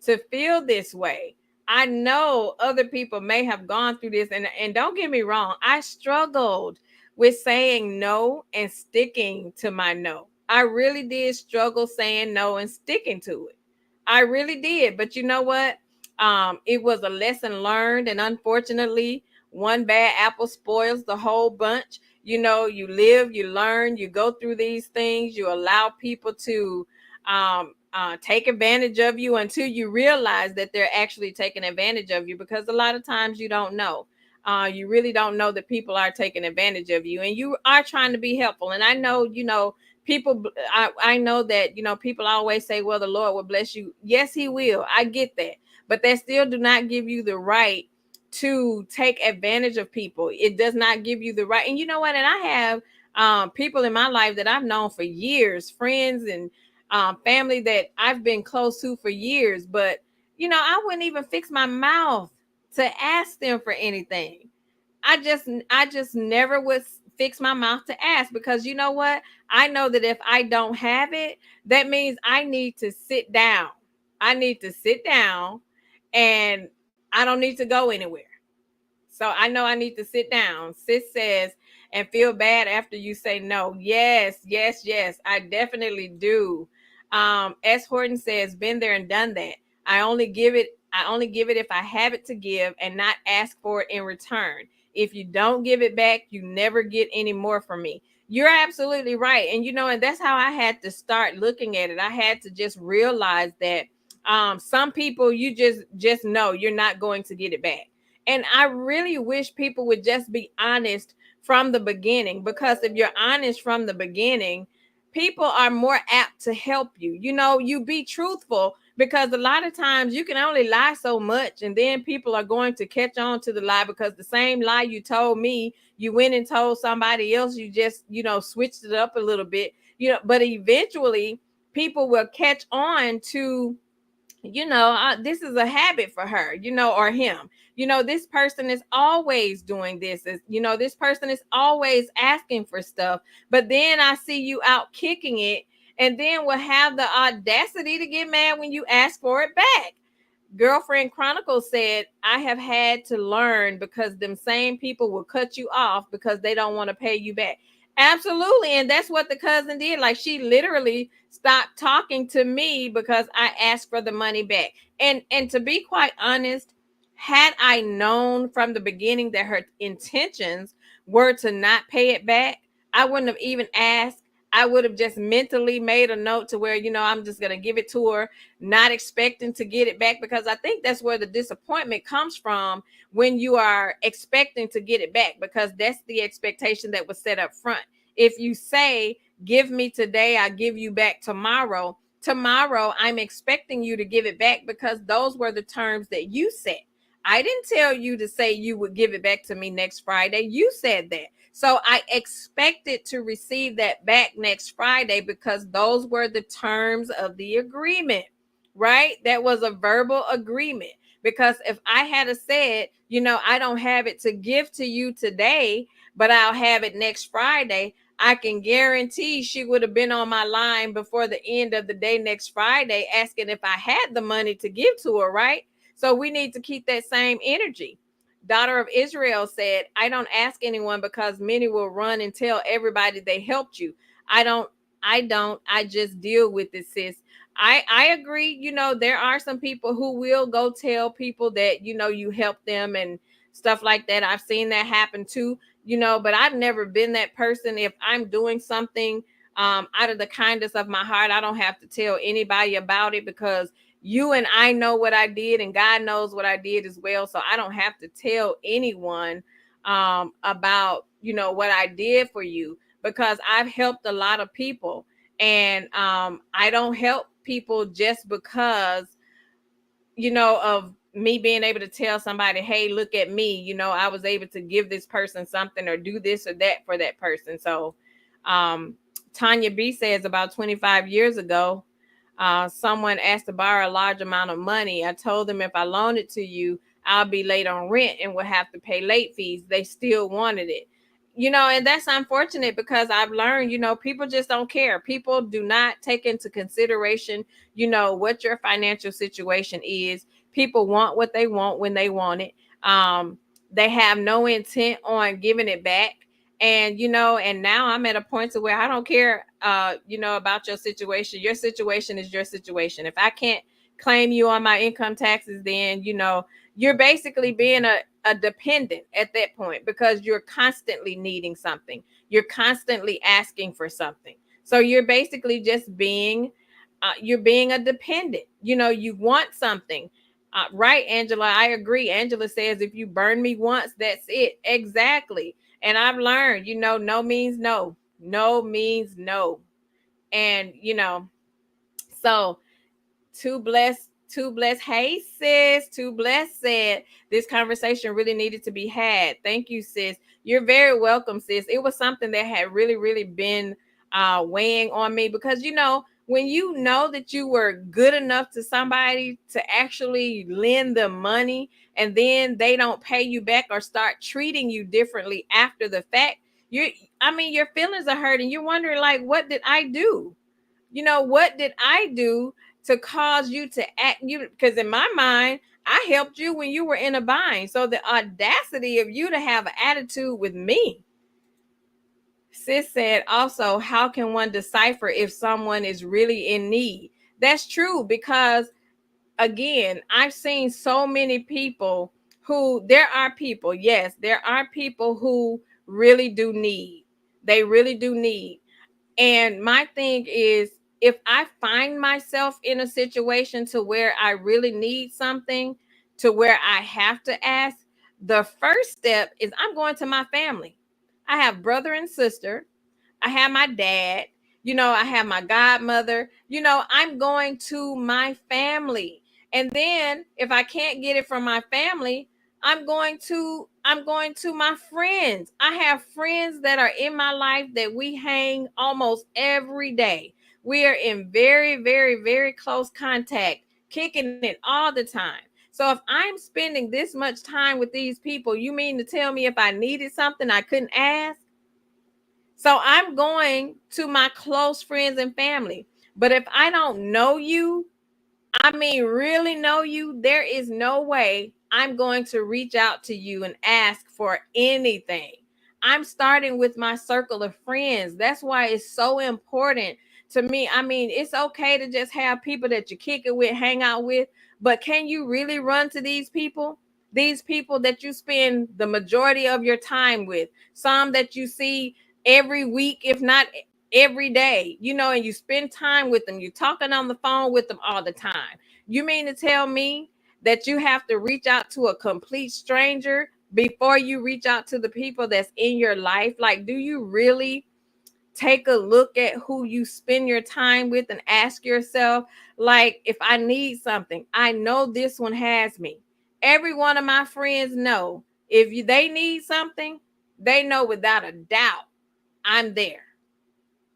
to feel this way? I know other people may have gone through this, and don't get me wrong, I struggled with saying no and sticking to my no. I really did struggle saying no and sticking to it. I really did. But you know what? It was a lesson learned, and unfortunately, one bad apple spoils the whole bunch. You live, you learn, you go through these things, you allow people to take advantage of you until you realize that they're actually taking advantage of you, because a lot of times you don't know. You really don't know that people are taking advantage of you, and you are trying to be helpful. And I know, people, I know that, people always say, well, the Lord will bless you. Yes, he will. I get that. But that still do not give you the right to take advantage of people. It does not give you the right. And you know what? And I have people in my life that I've known for years, friends and family that I've been close to for years. But, I wouldn't even fix my mouth to ask them for anything. I just never would fix my mouth to ask, because you know what? I know that if I don't have it, that means I need to sit down. I need to sit down, and I don't need to go anywhere. So I know I need to sit down. Sis says, and feel bad after you say no. Yes, yes, yes. I definitely do. S. Horton says, been there and done that. I only give it if I have it to give and not ask for it in return. If you don't give it back, you never get any more from me. You're absolutely right. And and that's how I had to start looking at it. I had to just realize that some people, you just know you're not going to get it back. And I really wish people would just be honest from the beginning, because if you're honest from the beginning, people are more apt to help you. You be truthful, because a lot of times you can only lie so much, and then people are going to catch on to the lie, because the same lie you told me, you went and told somebody else. You just, switched it up a little bit, but eventually people will catch on to, this is a habit for her, or him. This person is always doing this. This person is always asking for stuff. But then I see you out kicking it, and then will have the audacity to get mad when you ask for it back. Girlfriend Chronicles said, I have had to learn, because them same people will cut you off because they don't want to pay you back. Absolutely. And that's what the cousin did. Like, she literally stopped talking to me because I asked for the money back. And to be quite honest, had I known from the beginning that her intentions were to not pay it back, I wouldn't have even asked. I would have just mentally made a note to where, I'm just going to give it to her, not expecting to get it back, because I think that's where the disappointment comes from, when you are expecting to get it back, because that's the expectation that was set up front. If you say, give me today, I give you back tomorrow, I'm expecting you to give it back, because those were the terms that you set. I didn't tell you to say you would give it back to me next Friday. You said that. So I expected to receive that back next Friday because those were the terms of the agreement, right? That was a verbal agreement. Because if I had said, I don't have it to give to you today, but I'll have it next Friday, I can guarantee she would have been on my line before the end of the day next Friday asking if I had the money to give to her, right? So we need to keep that same energy. Daughter of Israel said, I don't ask anyone because many will run and tell everybody they helped you. I don't, I just deal with it, sis. I agree. There are some people who will go tell people that, you help them and stuff like that. I've seen that happen too, but I've never been that person. If I'm doing something out of the kindness of my heart, I don't have to tell anybody about it because you and I know what I did and God knows what I did as well. So I don't have to tell anyone about, what I did for you because I've helped a lot of people. And I don't help people just because, of me being able to tell somebody, hey, look at me, I was able to give this person something or do this or that for that person. So um, Tanya B says about 25 years ago, someone asked to borrow a large amount of money. I told them if I loan it to you, I'll be late on rent and will have to pay late fees. They still wanted it. And that's unfortunate because I've learned, people just don't care. People do not take into consideration, what your financial situation is. People want what they want when they want it. They have no intent on giving it back. And and now I'm at a point to where I don't care about your situation. Your situation is your situation. If I can't claim you on my income taxes, then you're basically being a dependent at that point because you're constantly needing something. You're constantly asking for something. So you're basically just being you're being a dependent. You want something. Right, Angela, I agree. Angela says if you burn me once, that's it. Exactly. And I've learned, no means no. No means no. And so too blessed. Hey, sis. Too blessed said this conversation really needed to be had. Thank you, sis. You're very welcome, sis. It was something that had really, really been weighing on me because when you know that you were good enough to somebody to actually lend them money and then they don't pay you back or start treating you differently after the fact, your feelings are hurt and you're wondering, like, what did I do? What did I do to cause you to act you? Because in my mind, I helped you when you were in a bind. So the audacity of you to have an attitude with me. Sis said also, how can one decipher if someone is really in need? That's true because again, I've seen so many people there are people, yes, there are people who really do need. They really do need. And my thing is, if I find myself in a situation to where I really need something, to where I have to ask, the first step is I'm going to my family. I have brother and sister. I have my dad. I have my godmother. I'm going to my family. And then if I can't get it from my family, I'm going to my friends. I have friends that are in my life that we hang almost every day. We are in very, very, very close contact, kicking it all the time. So if I'm spending this much time with these people, you mean to tell me if I needed something I couldn't ask? So I'm going to my close friends and family. But if I don't know you, really know you, there is no way I'm going to reach out to you and ask for anything. I'm starting with my circle of friends. That's why it's so important to me. It's okay to just have people that you kick it with, hang out with, but can you really run to these people? These people that you spend the majority of your time with, some that you see every week, if not every day, and you spend time with them. You're talking on the phone with them all the time. You mean to tell me that you have to reach out to a complete stranger before you reach out to the people that's in your life? Like, do you really take a look at who you spend your time with and ask yourself, like, if I need something, I know this one has me. Every one of my friends know they need something, they know without a doubt I'm there.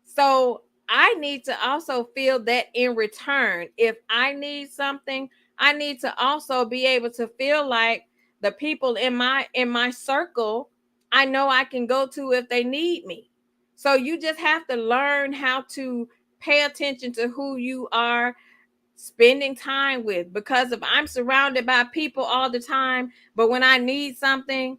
So I need to also feel that in return. If I need something, I need to also be able to feel like the people in my circle, I know I can go to if they need me. So you just have to learn how to pay attention to who you are spending time with, because if I'm surrounded by people all the time, but when I need something,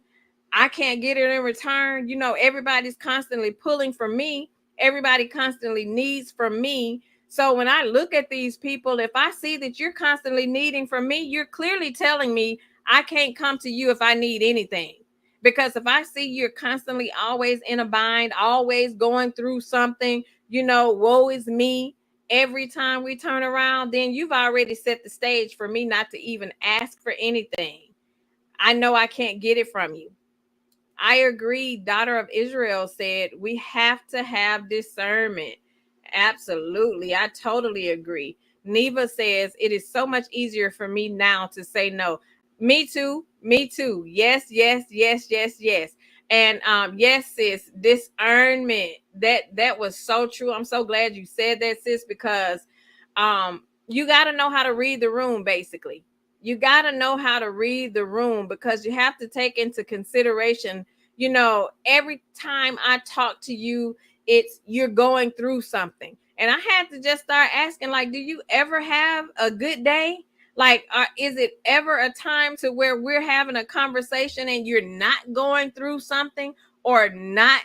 I can't get it in return. Everybody's constantly pulling from me. Everybody constantly needs from me. So when I look at these people, if I see that you're constantly needing from me, you're clearly telling me I can't come to you if I need anything. Because if I see you're constantly always in a bind, always going through something, woe is me, every time we turn around, then you've already set the stage for me not to even ask for anything. I know I can't get it from you. I agree. Daughter of Israel said we have to have discernment. Absolutely. I totally agree. Neva says it is so much easier for me now to say no. Me too. Me too. Yes, yes, yes, yes, yes. And yes, sis, discernment. That was so true. I'm so glad you said that, sis, because you got to know how to read the room, basically. You got to know how to read the room, because you have to take into consideration, every time I talk to you, you're going through something. And I had to just start asking, like, do you ever have a good day? Like, is it ever a time to where we're having a conversation and you're not going through something, or not,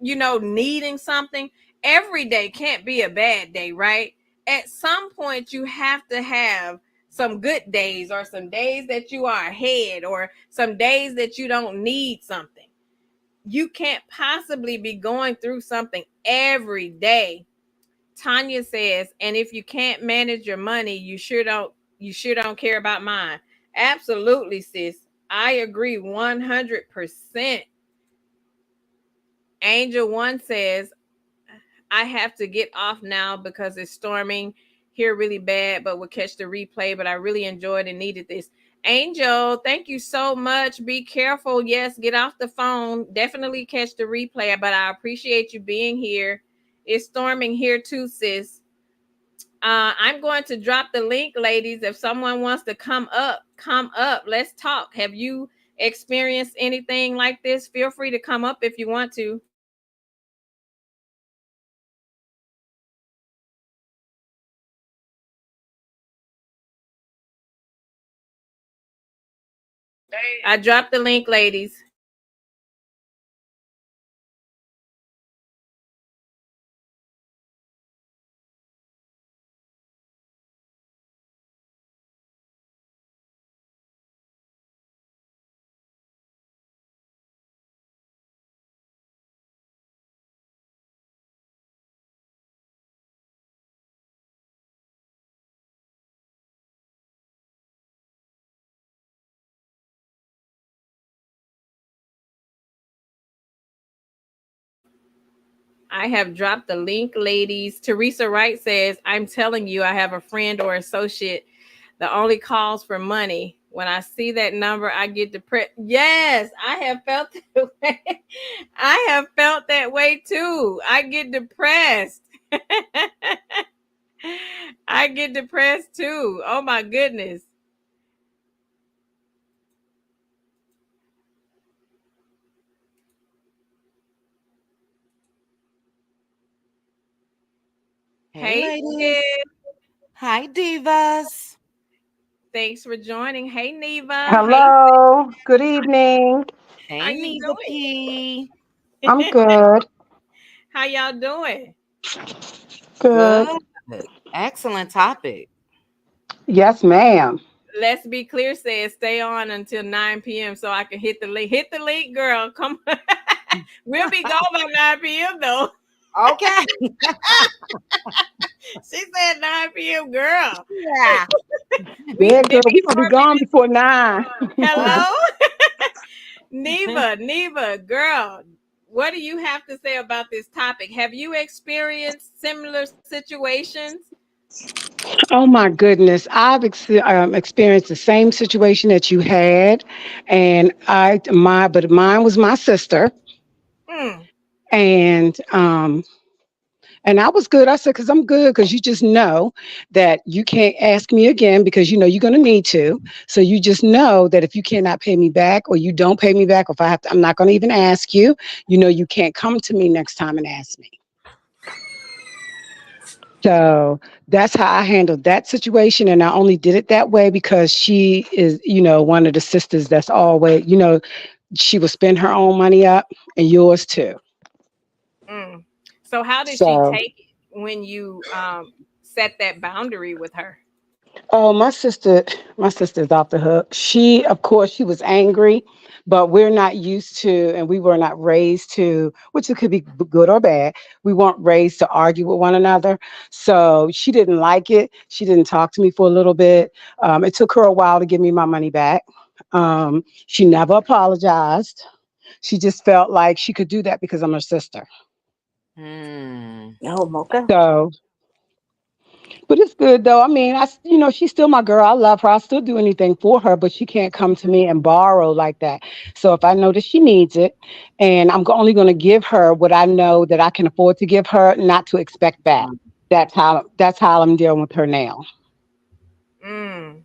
needing something? Every day can't be a bad day, right? At some point, you have to have some good days, or some days that you are ahead, or some days that you don't need something. You can't possibly be going through something every day. Tanya says, and if you can't manage your money, you sure don't care about mine. Absolutely, sis. I agree 100%. Angel One says, I have to get off now because it's storming here really bad, but we'll catch the replay. But I really enjoyed and needed this. Angel, thank you so much. Be careful. Yes, get off the phone. Definitely catch the replay, but I appreciate you being here. It's storming here too, sis. I'm going to drop the link, ladies. If someone wants to come up, come up. Let's talk. Have you experienced anything like this? Feel free to come up if you want to. I dropped the link, ladies. I have dropped the link, ladies. Teresa Wright says, I'm telling you, I have a friend or associate that only calls for money. When I see that number, I get depressed. Yes, I have felt that way. I have felt that way too. I get depressed. I get depressed too. Oh my goodness. Hey, Hey, ladies. sis. Hi, divas. Thanks for joining. Hey, Neva. Hey, Hello, good evening. how Hey, you Neva doing? P. I'm good. How y'all doing? Good. Good. Excellent topic. Yes, ma'am. Let's Be Clear says stay on until 9 p.m. so I can hit the link. Hit the link, girl. Come on. We'll be gone by 9 p.m. though. Okay. She said 9 p.m. girl. Yeah. Yeah, We girl, did we're gonna be gone before 9. hello? Neva, girl. What do you have to say about this topic? Have you experienced similar situations? Oh my goodness. Experienced the same situation that you had. And but mine was my sister. Mm, And, and I was good. I said, because I'm good, because you just know that you can't ask me again because you know you're going to need to. So you just know that if you cannot pay me back or you don't pay me back, or if I have to, I'm not going to even ask you. You know, you can't come to me next time and ask me. So that's how I handled that situation. And I only did it that way because she is, one of the sisters that's always, she will spend her own money up and yours too. mm. So how did she So, take it when you set that boundary with her? oh, my sister's off the hook. Of course, she was angry, but we're not used to, and we were not raised to, which it could be good or bad. We weren't raised to argue with one another. So she didn't like it. She didn't talk to me for a little bit. It took her a while to give me my money back. She never apologized. She just felt like she could do that because I'm her sister. Mm. Oh, Mocha. So, but it's good though. I mean, she's still my girl. I love her. I'll still do anything for her, but she can't come to me and borrow like that. So if I know that she needs it, and only going to give her what I know that I can afford to give her, not to expect back. That's how I'm dealing with her now. Mm,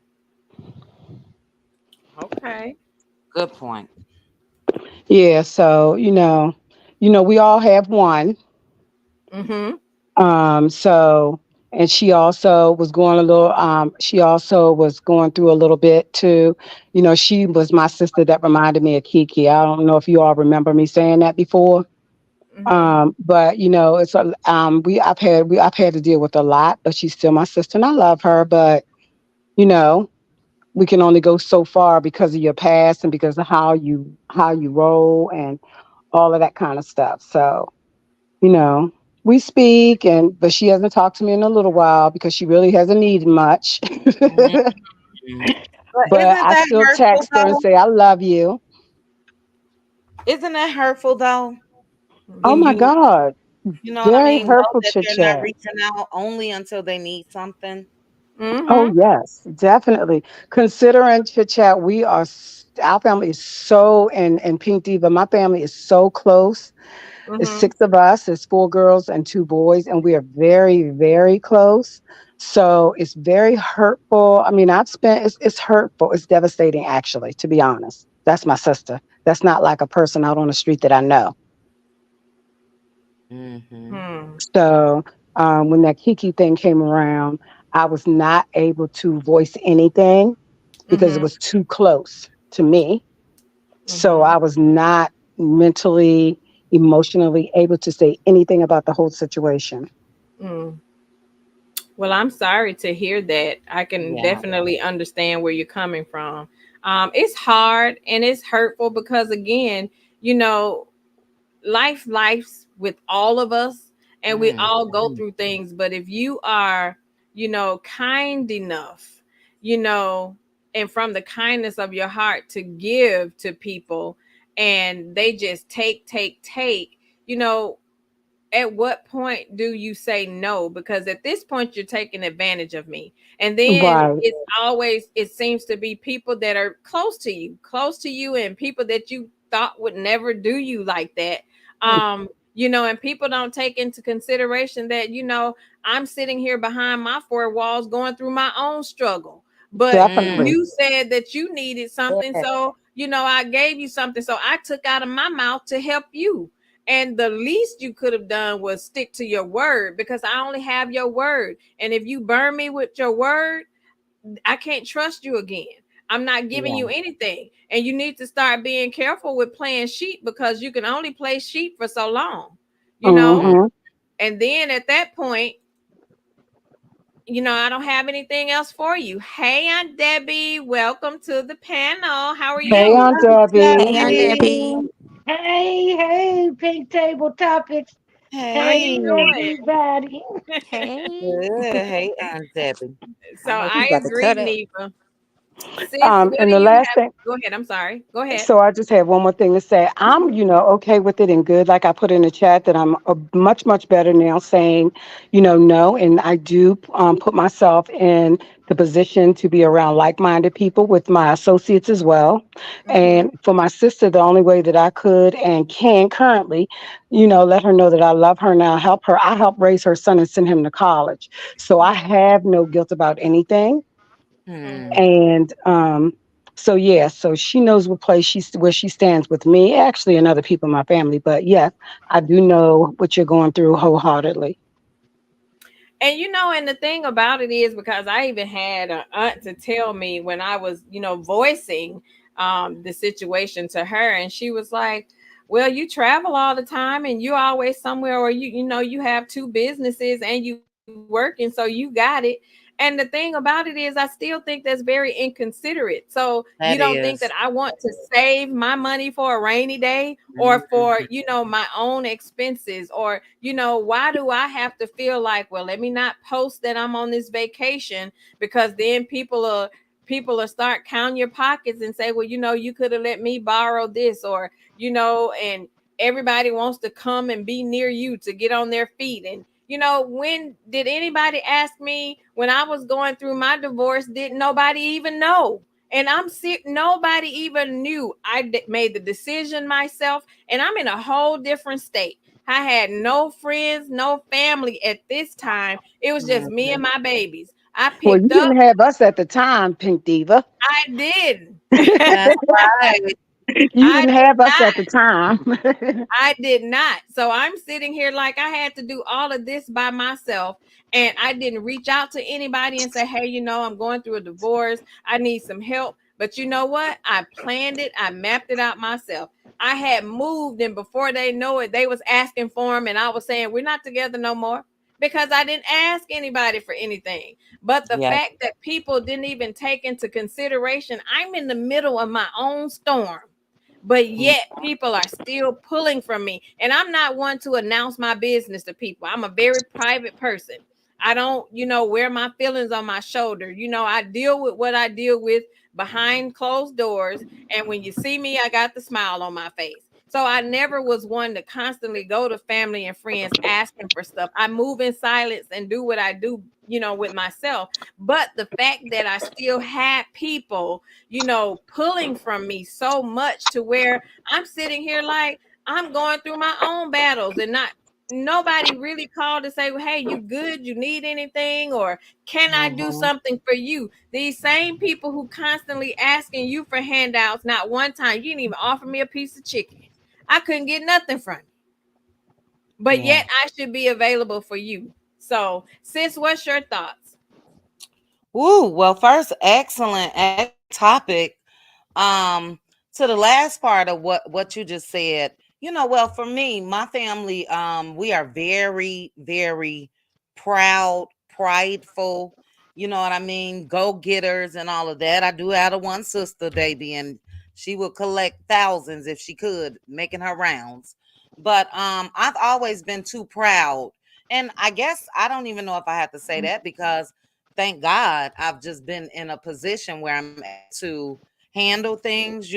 okay. Good point. Yeah. So we all have one. Mm-hmm. So, and she also was going through a little bit too. She was my sister that reminded me of Kiki. I don't know if you all remember me saying that before. Mm-hmm. But it's I've had to deal with a lot, but she's still my sister and I love her. But you know, we can only go so far because of your past and because of how you roll and all of that kind of stuff. So, you know, we speak, but she hasn't talked to me in a little while because she really hasn't needed much. Mhm. But But isn't I that still hurtful text her and though? say I love you. Isn't that hurtful though? Oh When Mm-hmm. my you, God, you know what I very mean, know hurtful that chit they're not chat. reaching out only until they need something. Oh Mm-hmm. yes, definitely. Considering chit chat, our family is so and Pink Diva. My family is so close. It's Mm-hmm. six of us. It's four girls and two boys, and we are very, very close. So it's very hurtful. I mean, it's hurtful. It's devastating, actually, to be honest. That's my sister. That's not like a person out on the street that I know. Hmm. Hmm. So when that Kiki thing came around, I was not able to voice anything because it Mm-hmm. was too close to me. So Mm-hmm. I was not mentally, emotionally able to say anything about the whole situation. Mm. Well, I'm sorry to hear that. I can Yeah. definitely understand where you're coming from. It's hard and it's hurtful because, again, you know, life's with all of us, and we Mm. all go through things. But if you are, kind enough, you know, and from the kindness of your heart to give to people, and they just take, you know, at what point do you say no? Because at this point you're taking advantage of me. And then Right. it seems to be people that are close to you, and people that you thought would never do you like that. And people don't take into consideration that, I'm sitting here behind my four walls going through my own struggle. But Mm. Definitely. you said that you needed something, Yeah. so I gave you something, so I took out of my mouth to help you. And the least you could have done was stick to your word, because I only have your word. And if you burn me with your word, I can't trust you again. I'm not giving Yeah. you anything. And you need to start being careful with playing sheep, because you can only play sheep for so long, you know? Mm. Hmm. And then at that point, I don't have anything else for you. Hey, Aunt Debbie, welcome to the panel. How are Hey, Hey, you? Aunt Aunt Debbie. Hey, Aunt Debbie. Debbie. Hey, hey, Pink Table Topics. How you Hey. Hey, doing? everybody. Hey. Good. Hey, Aunt Debbie. So I know she's I about to agree, cut up. Neva. Sis, what And do the you last have? thing, Go ahead. I'm sorry. Go ahead. so I just have one more thing to say. I'm, okay with it and good. Like I put in the chat that I'm much, much better now saying, no. And I do put myself in the position to be around like-minded people with my associates as well. Mm-hmm. And for my sister, the only way that I could and can currently, let her know that I love her and I'll help her. I help raise her son and send him to college. So I have no guilt about anything. Hmm. And so yeah, so she knows what place where she stands with me, actually, and other people in my family. But yes, I do know what you're going through wholeheartedly. And and the thing about it is because I even had an aunt to tell me when I was, voicing the situation to her, and she was like, "Well, you travel all the time, and you're always somewhere, or you have two businesses, and you working, so you got it." And the thing about it is, I still think that's very inconsiderate. So you That don't think that is. I want to save my money for a rainy day or for, Mhm. my own expenses, or, why do I have to feel like, well, let me not post that I'm on this vacation, because then people will start counting your pockets and say, well, you could have let me borrow this, or, and everybody wants to come and be near you to get on their feet. And when did anybody ask me when I was going through my divorce? Didn't nobody even know? And I'm sick. Nobody even knew. Made the decision myself, and I'm in a whole different state. I had no friends, no family at this time. It was just me and Mhm. my babies. I Well, you picked up. didn't have us at the time, Pink Diva. I did. That's right. You I didn't did have us at not. the time. I did not. So I'm sitting here like I had to do all of this by myself. And I didn't reach out to anybody and say, hey, I'm going through a divorce. I need some help. But you know what? I planned it. I mapped it out myself. I had moved, and before they know it, they was asking for him. And I was saying, we're not together no more, because I didn't ask anybody for anything. But the Yeah. fact that people didn't even take into consideration, I'm in the middle of my own storm, but Mhm. yet people are still pulling from me. And I'm not one to announce my business to people. I'm a very private person. I don't, wear my feelings on my shoulder. I deal with what I deal with behind closed doors. And when you see me, I got the smile on my face. So I never was one to constantly go to family and friends asking for stuff. I move in silence and do what I do, with myself. But the fact that I still had people, pulling from me so much to where I'm sitting here like I'm going through my own battles, and not nobody really called to say, well, hey, you good? You need anything? Or can I do Mhm. something for you? These same people who constantly asking you for handouts, not one time, you didn't even offer me a piece of chicken. I couldn't get nothing from you. But Yeah. yet I should be available for you. So, sis, what's your thoughts? Woo. Well, first, excellent topic. Um, to the last part of what you just said, well, for me, my family, we are very, very proud, prideful. You know what I mean? Go getters and all of that. I do have a one sister, baby, and she would collect thousands if she could, making her rounds. But I've always been too proud, and I guess I don't even know if I have to say that, because thank God I've just been in a position where I'm able to handle things,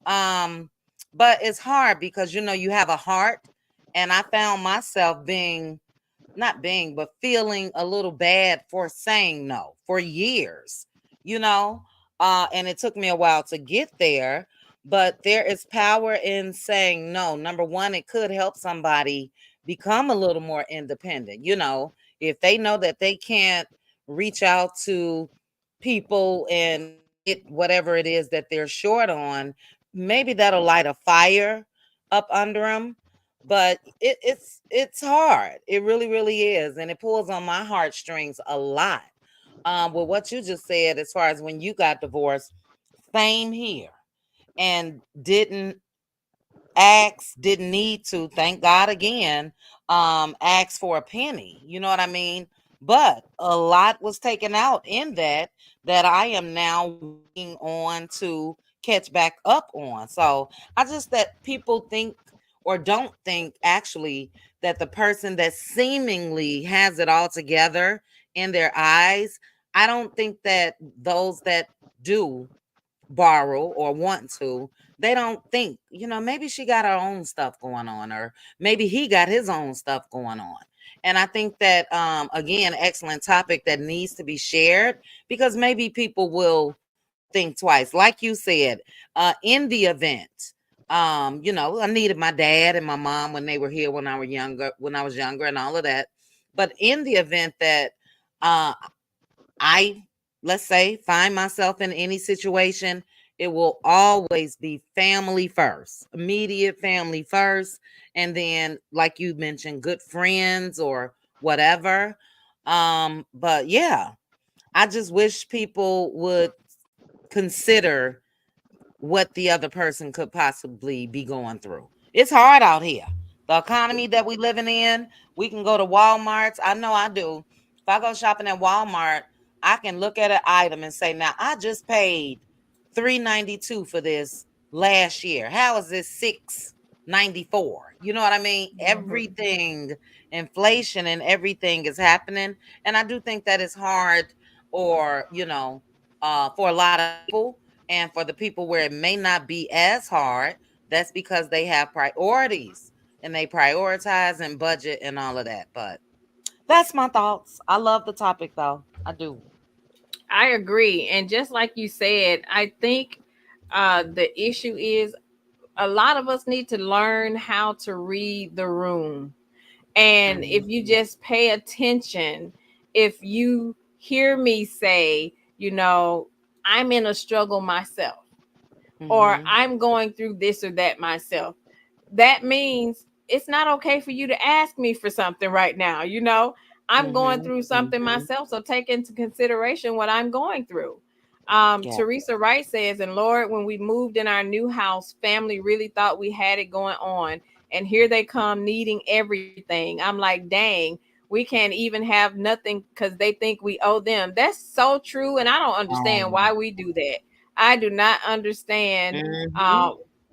Um, but it's hard because you have a heart, and I found myself not being, but feeling a little bad for saying no for years, you know. And it took me a while to get there, but there is power in saying no. Number one, it could help somebody become a little more independent, if they know that they can't reach out to people and get whatever it is that they're short on, maybe that'll light a fire up under them. But it's hard. It really, really is, and it pulls on my heartstrings a lot. With what you just said, as far as when you got divorced, same here, and didn't need to, thank God again, ask for a penny. You know what I mean? But a lot was taken out in that I am now working on to catch back up on. So I just that people think or don't think actually that the person that seemingly has it all together in their eyes, I don't think that those that do borrow or want to, they don't think, maybe she got her own stuff going on, or maybe he got his own stuff going on. And I think that, again, excellent topic that needs to be shared, because maybe people will think twice. Like you said, in the event, I needed my dad and my mom when they were here when I was younger and all of that. But in the event that I, let's say, find myself in any situation, it will always be family first, immediate family first. And then, like you mentioned, good friends or whatever. But yeah, I just wish people would consider what the other person could possibly be going through. It's hard out here. The economy that we living in, we can go to Walmart's. I know I do. If I go shopping at Walmart, I can look at an item and say, now I just paid $3.92 for this last year. How is this $6.94? You know what I mean? Everything, inflation and everything is happening. And I do think that it's hard, or, for a lot of people. And for the people where it may not be as hard, that's because they have priorities and they prioritize and budget and all of that. But that's my thoughts. I love the topic, though. I do. I agree. And just like you said, I think the issue is a lot of us need to learn how to read the room. And if you just pay attention, if you hear me say, I'm in a struggle myself, or I'm going through this or that myself, that means it's not okay for you to ask me for something right now. I'm going through something myself, so take into consideration what I'm going through. Teresa Wright says, and Lord, when we moved in our new house, family really thought we had it going on, and here they come needing everything. I'm like, dang, we can't even have nothing because they think we owe them. That's so true, and I don't understand why we do that. I do not understand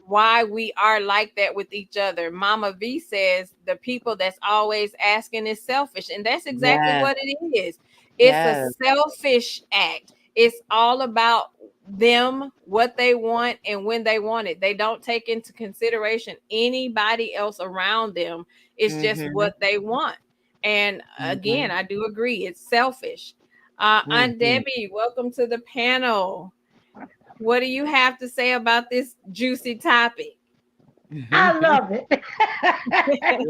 why we are like that with each other. Mama V says the people that's always asking is selfish, and that's exactly what it is. It's a selfish act. It's all about them, what they want, and when they want it. They don't take into consideration anybody else around them. It's just what they want. And again, I do agree. It's selfish. Aunt Debbie, welcome to the panel. What do you have to say about this juicy topic? I love it.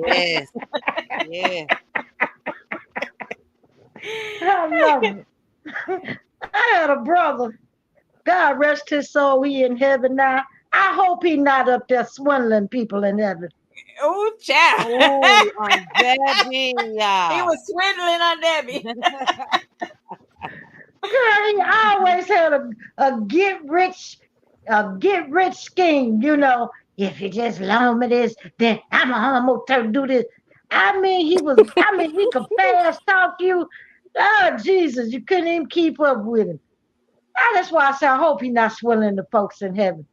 Yes. Yeah. I love it. I had a brother. God rest his soul. He in heaven now. I hope he not up there swindling people in heaven. Oh, child. Oh, Aunt Debbie. He was swindling on Debbie. Girl, he always had a get rich scheme. If you just loan me this, then I'm gonna do this. He could fast talk you. Oh, Jesus, you couldn't even keep up with him. That's why I say I hope he's not swindling the folks in heaven.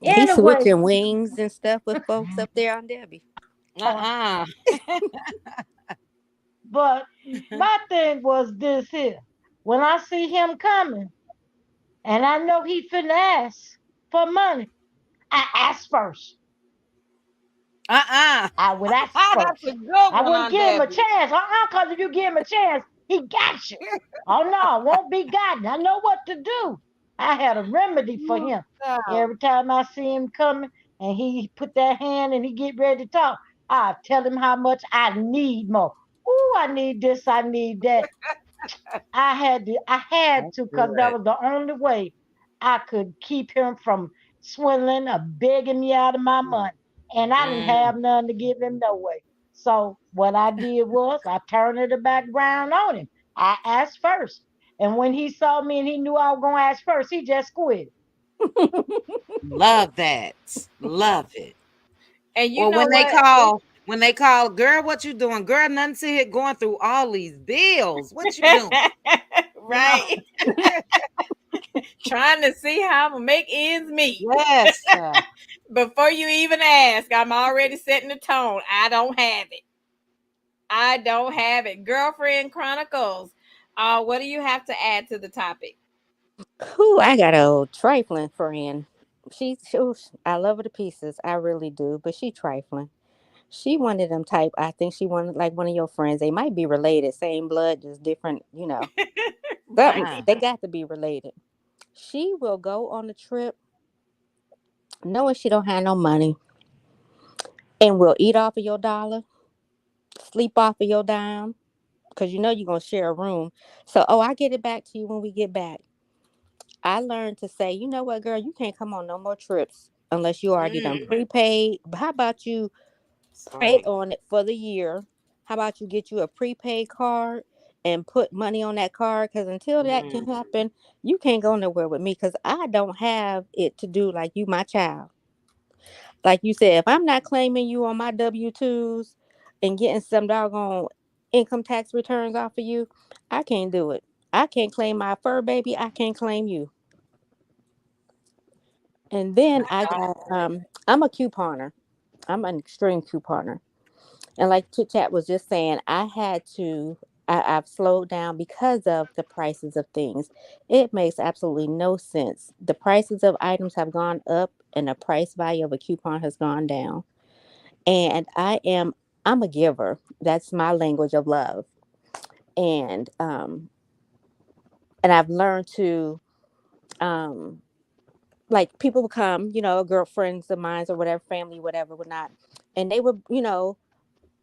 He's switching wings and stuff with folks up there on Debbie. But my thing was this here. When I see him coming, and I know he finna ask for money, I ask first. I would ask first. I wouldn't give him a chance. Because if you give him a chance, he got you. Oh no, won't be gotten. I know what to do. I had a remedy for him. Every time I see him coming and he put that hand and he get ready to talk, I tell him how much I need more. Ooh, I need this, I need that. I had to, because that was the only way I could keep him from swindling or begging me out of my money. And I didn't have none to give him no way. So what I did was I turned the background on him. I asked first. And when he saw me and he knew I was going to ask first, he just quit. Love that. Love it. And when they call, girl, what you doing? Girl, nothing to here going through all these bills. What you doing? Right. Trying to see how I'm going to make ends meet. Yes. Before you even ask, I'm already setting the tone. I don't have it. Girlfriend Chronicles. What do you have to add to the topic? Who I got a trifling friend. I love her to pieces. I really do, but she trifling. She one of them type. I think she wanted like one of your friends. They might be related, same blood, just different. Something Right. Mm, they got to be related. She will go on the trip knowing she don't have no money, and will eat off of your dollar, sleep off of your dime, because you know you're gonna share a room. So, oh, I get it back to you when we get back. I learned to say, you know what, girl, you can't come on no more trips unless you already done Mm, prepaid. But how about you that's pay right. on it for the year? How about you get you a prepaid card and put money on that card? Because until that Mm, can happen, you can't go nowhere with me because I don't have it to do like you, my child. Like you said, if I'm not claiming you on my W 2s and getting some doggone income tax returns off of you, I can't do it. I can't claim my fur baby. I can't claim you. And then I'm a couponer. I'm an extreme couponer. And like Chit Chat was just saying, I've slowed down because of the prices of things. It makes absolutely no sense. The prices of items have gone up and the price value of a coupon has gone down. And I'm a giver. That's my language of love. And I've learned to um like people would come, girlfriends of mine or whatever, family, whatever, whatnot, and they would,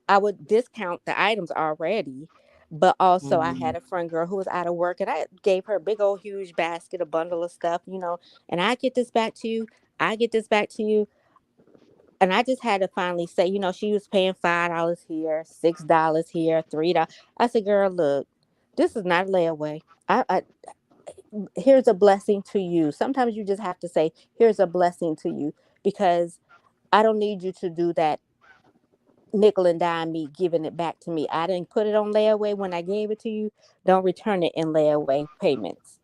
I would discount the items already. But also, I mm, had a friend girl who was out of work, and I gave her a big old huge basket, a bundle of stuff, and I get this back to you. I get this back to you. And I just had to finally say, she was paying $5 here, $6 here, $3. I said, girl, look, this is not a layaway. I Here's a blessing to you. Sometimes you just have to say, here's a blessing to you, because I don't need you to do that nickel and dime me giving it back to me. I didn't put it on layaway when I gave it to you. Don't return it in layaway payments.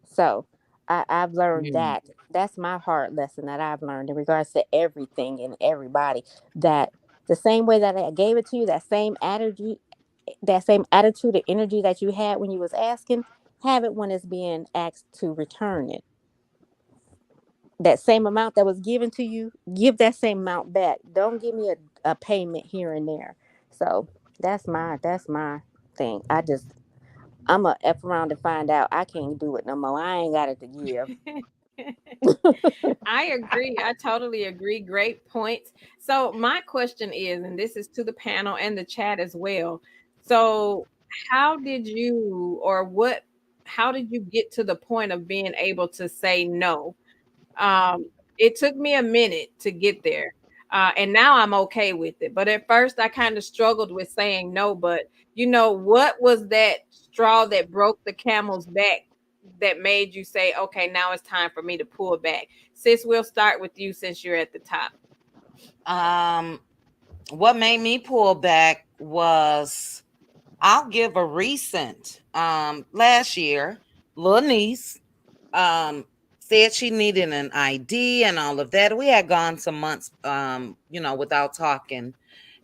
So I've learned mm. that. That's my hard lesson that I've learned in regards to everything and everybody. That the same way that I gave it to you, that same attitude and energy that you had when you was asking, have it when it's being asked to return it. That same amount that was given to you, give that same amount back. Don't give me a payment here and there. So that's my thing. I'm a F around to find out I can't do it no more. I ain't got it to give. I agree. I totally agree. Great points. So, my question is, and this is to the panel and the chat as well. So, how did you, or what, how did you get to the point of being able to say no? It took me a minute to get there. And now I'm okay with it. But at first, I kind of struggled with saying no. But what was that straw that broke the camel's back that made you say, okay, now it's time for me to pull back? Sis, we'll start with you since you're at the top. Um, what made me pull back was I'll give a recent last year, little niece said she needed an ID and all of that. We had gone some months without talking.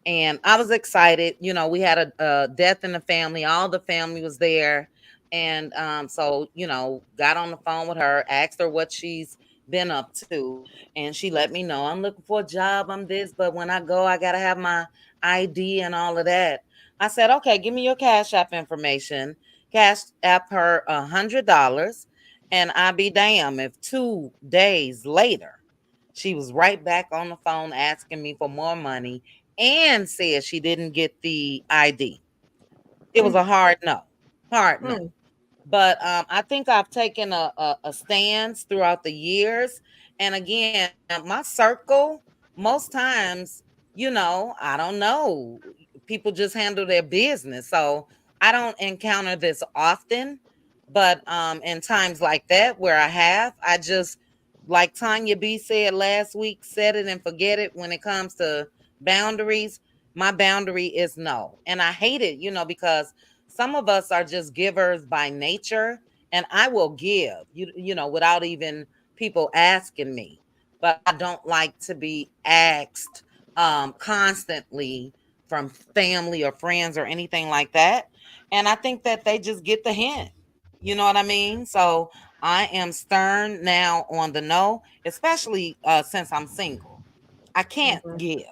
And I was excited. We had a death in the family. All the family was there. And so, got on the phone with her, asked her what she's been up to. And she let me know, I'm looking for a job. I'm this, but when I go, I got to have my ID and all of that. I said, okay, give me your Cash App information. Cash App her $100. And I be damn if 2 days later, she was right back on the phone asking me for more money and said she didn't get the ID. It was Mm, a hard no. Hard no. mm, But I think I've taken a stance throughout the years. And again, my circle, most times, I don't know. People just handle their business. So I don't encounter this often. But in times like that where I just, like Tanya B said last week, set it and forget it when it comes to boundaries. My boundary is no. And I hate it, because some of us are just givers by nature, and I will give, without even people asking me. But I don't like to be asked constantly from family or friends or anything like that. And I think that they just get the hint. You know what I mean? So I am stern now on the no, especially since I'm single. I can't Mhm. give.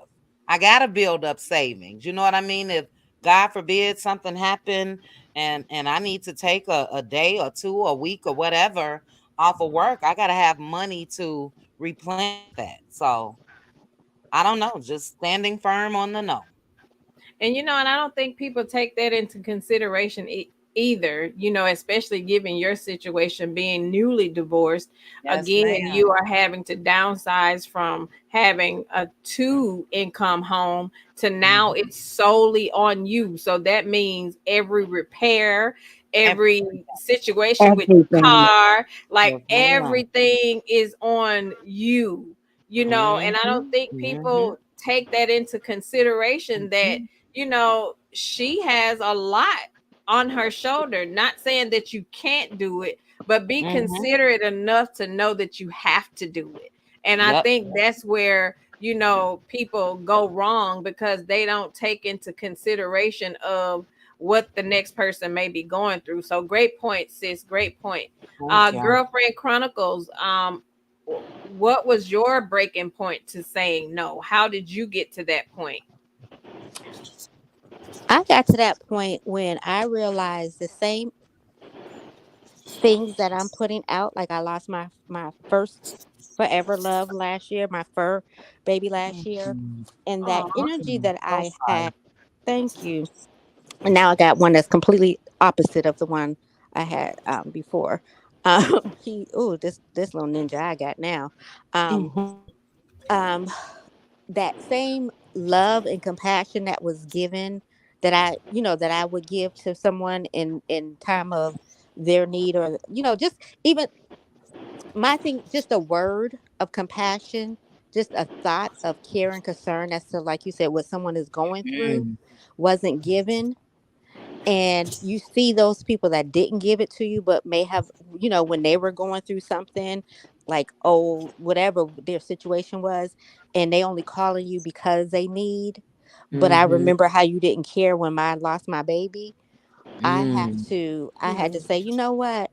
I gotta build up savings. You know what I mean? If God forbid something happen and I need to take a day or two, a week or whatever off of work, I gotta have money to replenish that. So I don't know, just standing firm on the no. And and I don't think people take that into consideration either, especially given your situation being newly divorced. Yes, Again, ma'am. you are having to downsize from having a two income home to now Mhm. it's solely on you. So that means every repair, every situation with your Everything. car, like Yes, ma'am. everything is on you. And I don't Mhm. think Mhm. people take that into consideration that Mhm. she has a lot on her shoulder. Not saying that you can't do it, but be Mhm. considerate enough to know that you have to do it. And I Yep. think that's where, people go wrong because they don't take into consideration of what the next person may be going through. So great point, sis. Great point. Thank you. Girlfriend Chronicles, what was your breaking point to saying no? How did you get to that point? I got to that point when I realized the same things that I'm putting out. Like I lost my first forever love last year, my fur baby last year, Mhm. and that Oh, energy that So I sorry. had. Thank you. And now I got one that's completely opposite of the one I had before. He this little ninja I got now. Um, Mhm. um, that same love and compassion that was given that I would give to someone in time of their need, or just even my thing, just a word of compassion, just a thought of care and concern as to, like you said, what someone is going through Mm. wasn't given. And you see those people that didn't give it to you but may have, when they were going through something, like, oh, whatever their situation was, and they only calling you because they need. But I Mhm. remember how you didn't care when I lost my baby. Mm. I had to say, you know what,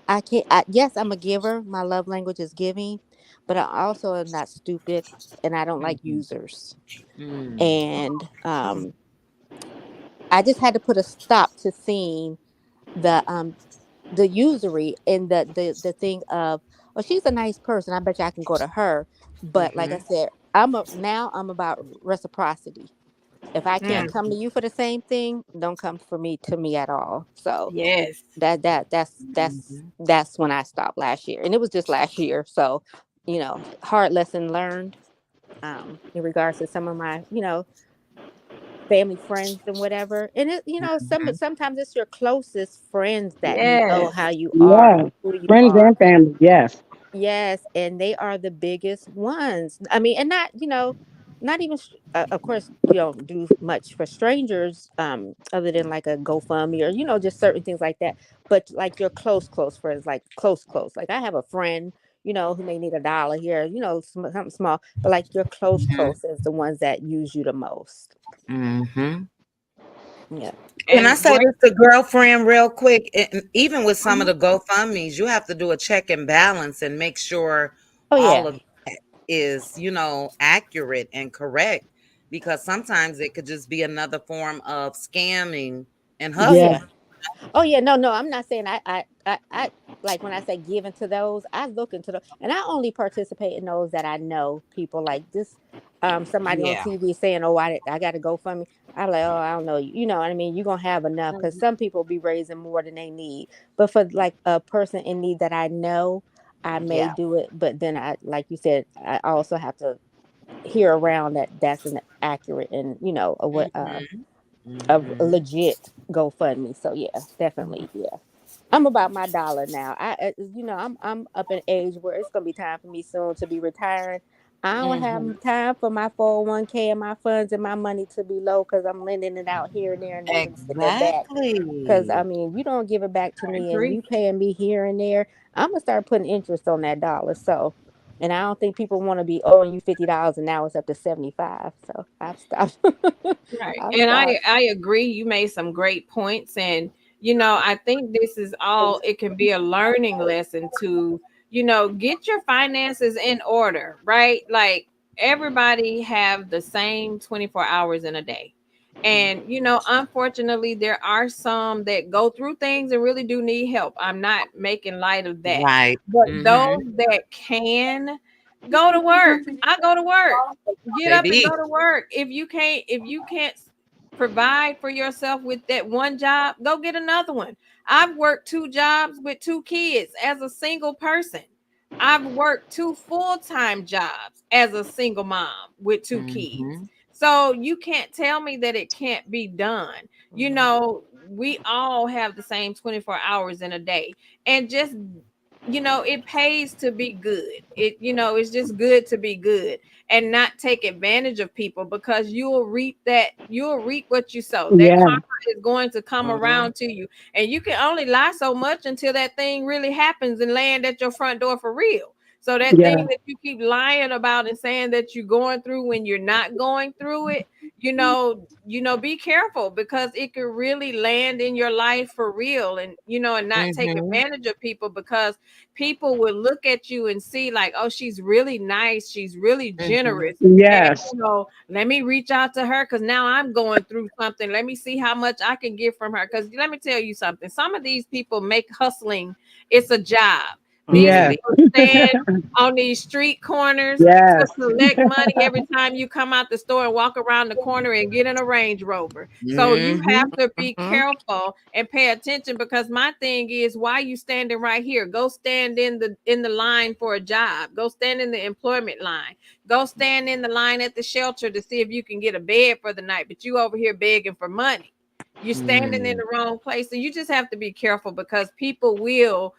I can't. Yes, I'm a giver. My love language is giving, but I also am not stupid, and I don't like Mhm. users. Mm. And I just had to put a stop to seeing the usury and the thing of, well, she's a nice person, I bet you I can go to her. But like I Mhm. said, I'm about reciprocity. If I can't mm, come to you for the same thing, don't come for me to me at all. So yes. Mhm. that's when I stopped last year, and it was just last year. So hard lesson learned, in regards to some of my family friends and whatever. And Mhm. sometimes it's your closest friends that know Yes. how you are, Yes. who you Friends are. and family. Yes. Yes, and they are the biggest ones. I mean, and not even of course we don't do much for strangers, other than like a GoFundMe or just certain things like that. But like your close friends, like close. Like I have a friend, who may need $1 here, something small, but like your Mhm. close is the ones that use you the most. Mhm. Yeah. Can I And say great. this to girlfriend real quick? Even with some of Mhm. the GoFundMe's, you have to do a check and balance and make sure Oh all yeah. of that is, accurate and correct, because sometimes it could just be another form of scamming and Oh Yes. yeah. hustling. Oh yeah, no, I'm not saying I like when I say give into those, I look into those, and I only participate in those that I know people like this. Somebody on Yeah. TV saying, "Oh, I got to go for me." I'm like, "Oh, I don't know you." You know what I mean? You're gonna have enough because Mhm. some people be raising more than they need. But for like a person in need that I know, I may Yeah. do it. But then like you said, I also have to hear around that that's an accurate and Mhm. a Mhm. legit GoFundMe. So yeah, definitely, yeah. I'm about my dollar now. I'm up in age where it's gonna be time for me soon to be retiring. I don't have Mhm. time for my 401k and my funds and my money to be low because I'm lending it out here and there and never getting it back. Because I Exactly. mean, you don't give it back to I me and agree. you paying me here and there, I'm gonna start putting interest on that dollar. So, And I don't think people want to be owing you $50 and now it's up to 75. So I've stopped. Right. I've And stopped. I agree. You made some great points. And, I think this is all, it can be a learning lesson to, get your finances in order, right? Like everybody have the same 24 hours in a day. And, unfortunately, there are some that go through things and really do need help. I'm not making light of that. Right. But Mm-hmm. those that can go to work, I go to work. Get up and Baby. go to work. If you can't provide for yourself with that one job, go get another one. I've worked two jobs with two kids as a single person. I've worked two full-time jobs as a single mom with two kids. Mm-hmm. So you can't tell me that it can't be done. We all have the same 24 hours in a day. And just it pays to be good. It's just good to be good and not take advantage of people, because you'll reap what you sow. That Yeah, karma is going to come Mm-hmm. around to you, and you can only lie so much until that thing really happens and land at your front door for real. So that yeah, thing that you keep lying about and saying that you're going through when you're not going through it, be careful, because it could really land in your life for real, and not take Mm-hmm. advantage of people, because people will look at you and see like, oh, she's really nice, she's really Mm-hmm. generous, and yes, let me reach out to her because now I'm going through something. Let me see how much I can get from her. Because let me tell you something, some of these people make hustling, it's a job. These yes, Mm-hmm. people stand on these street corners to yes, collect money every time you come out the store and walk around the corner and get in a Range Rover. So you have to be Mm-hmm. careful and pay attention, because my thing is, why you standing right here? Go stand in the line for a job. Go stand in the employment line. Go stand in the line at the shelter to see if you can get a bed for the night. But you over here begging for money. You're standing in Mm-hmm. the wrong place. So you just have to be careful, because people will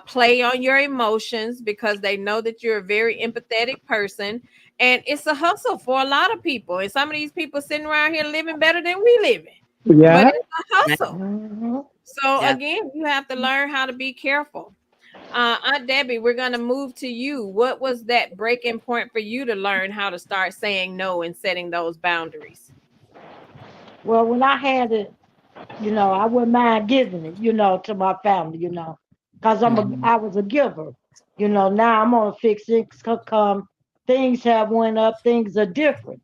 play on your emotions because they know that you're a very empathetic person. And it's a hustle for a lot of people. And some of these people sitting around here living better than we living. But yeah. it's a hustle. Mm-hmm. So Yeah. again, you have to learn how to be careful. Aunt Debbie, we're gonna move to you. What was that breaking point for you to learn how to start saying no and setting those boundaries? Well, when I had it, I wouldn't mind giving it, to my family, because Mm-hmm. I was a giver. Now I'm on a fixed income. Things have went up. Things are different,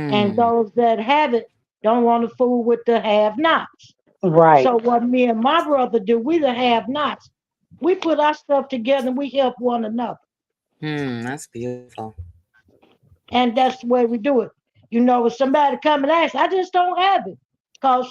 and Mm-hmm. those that have it don't want to fool with the have-nots. Right. So what me and my brother do, we the have-nots. We put our stuff together and we help one another, That's beautiful. and that's the way we do it. If somebody come and ask, I just don't have it, because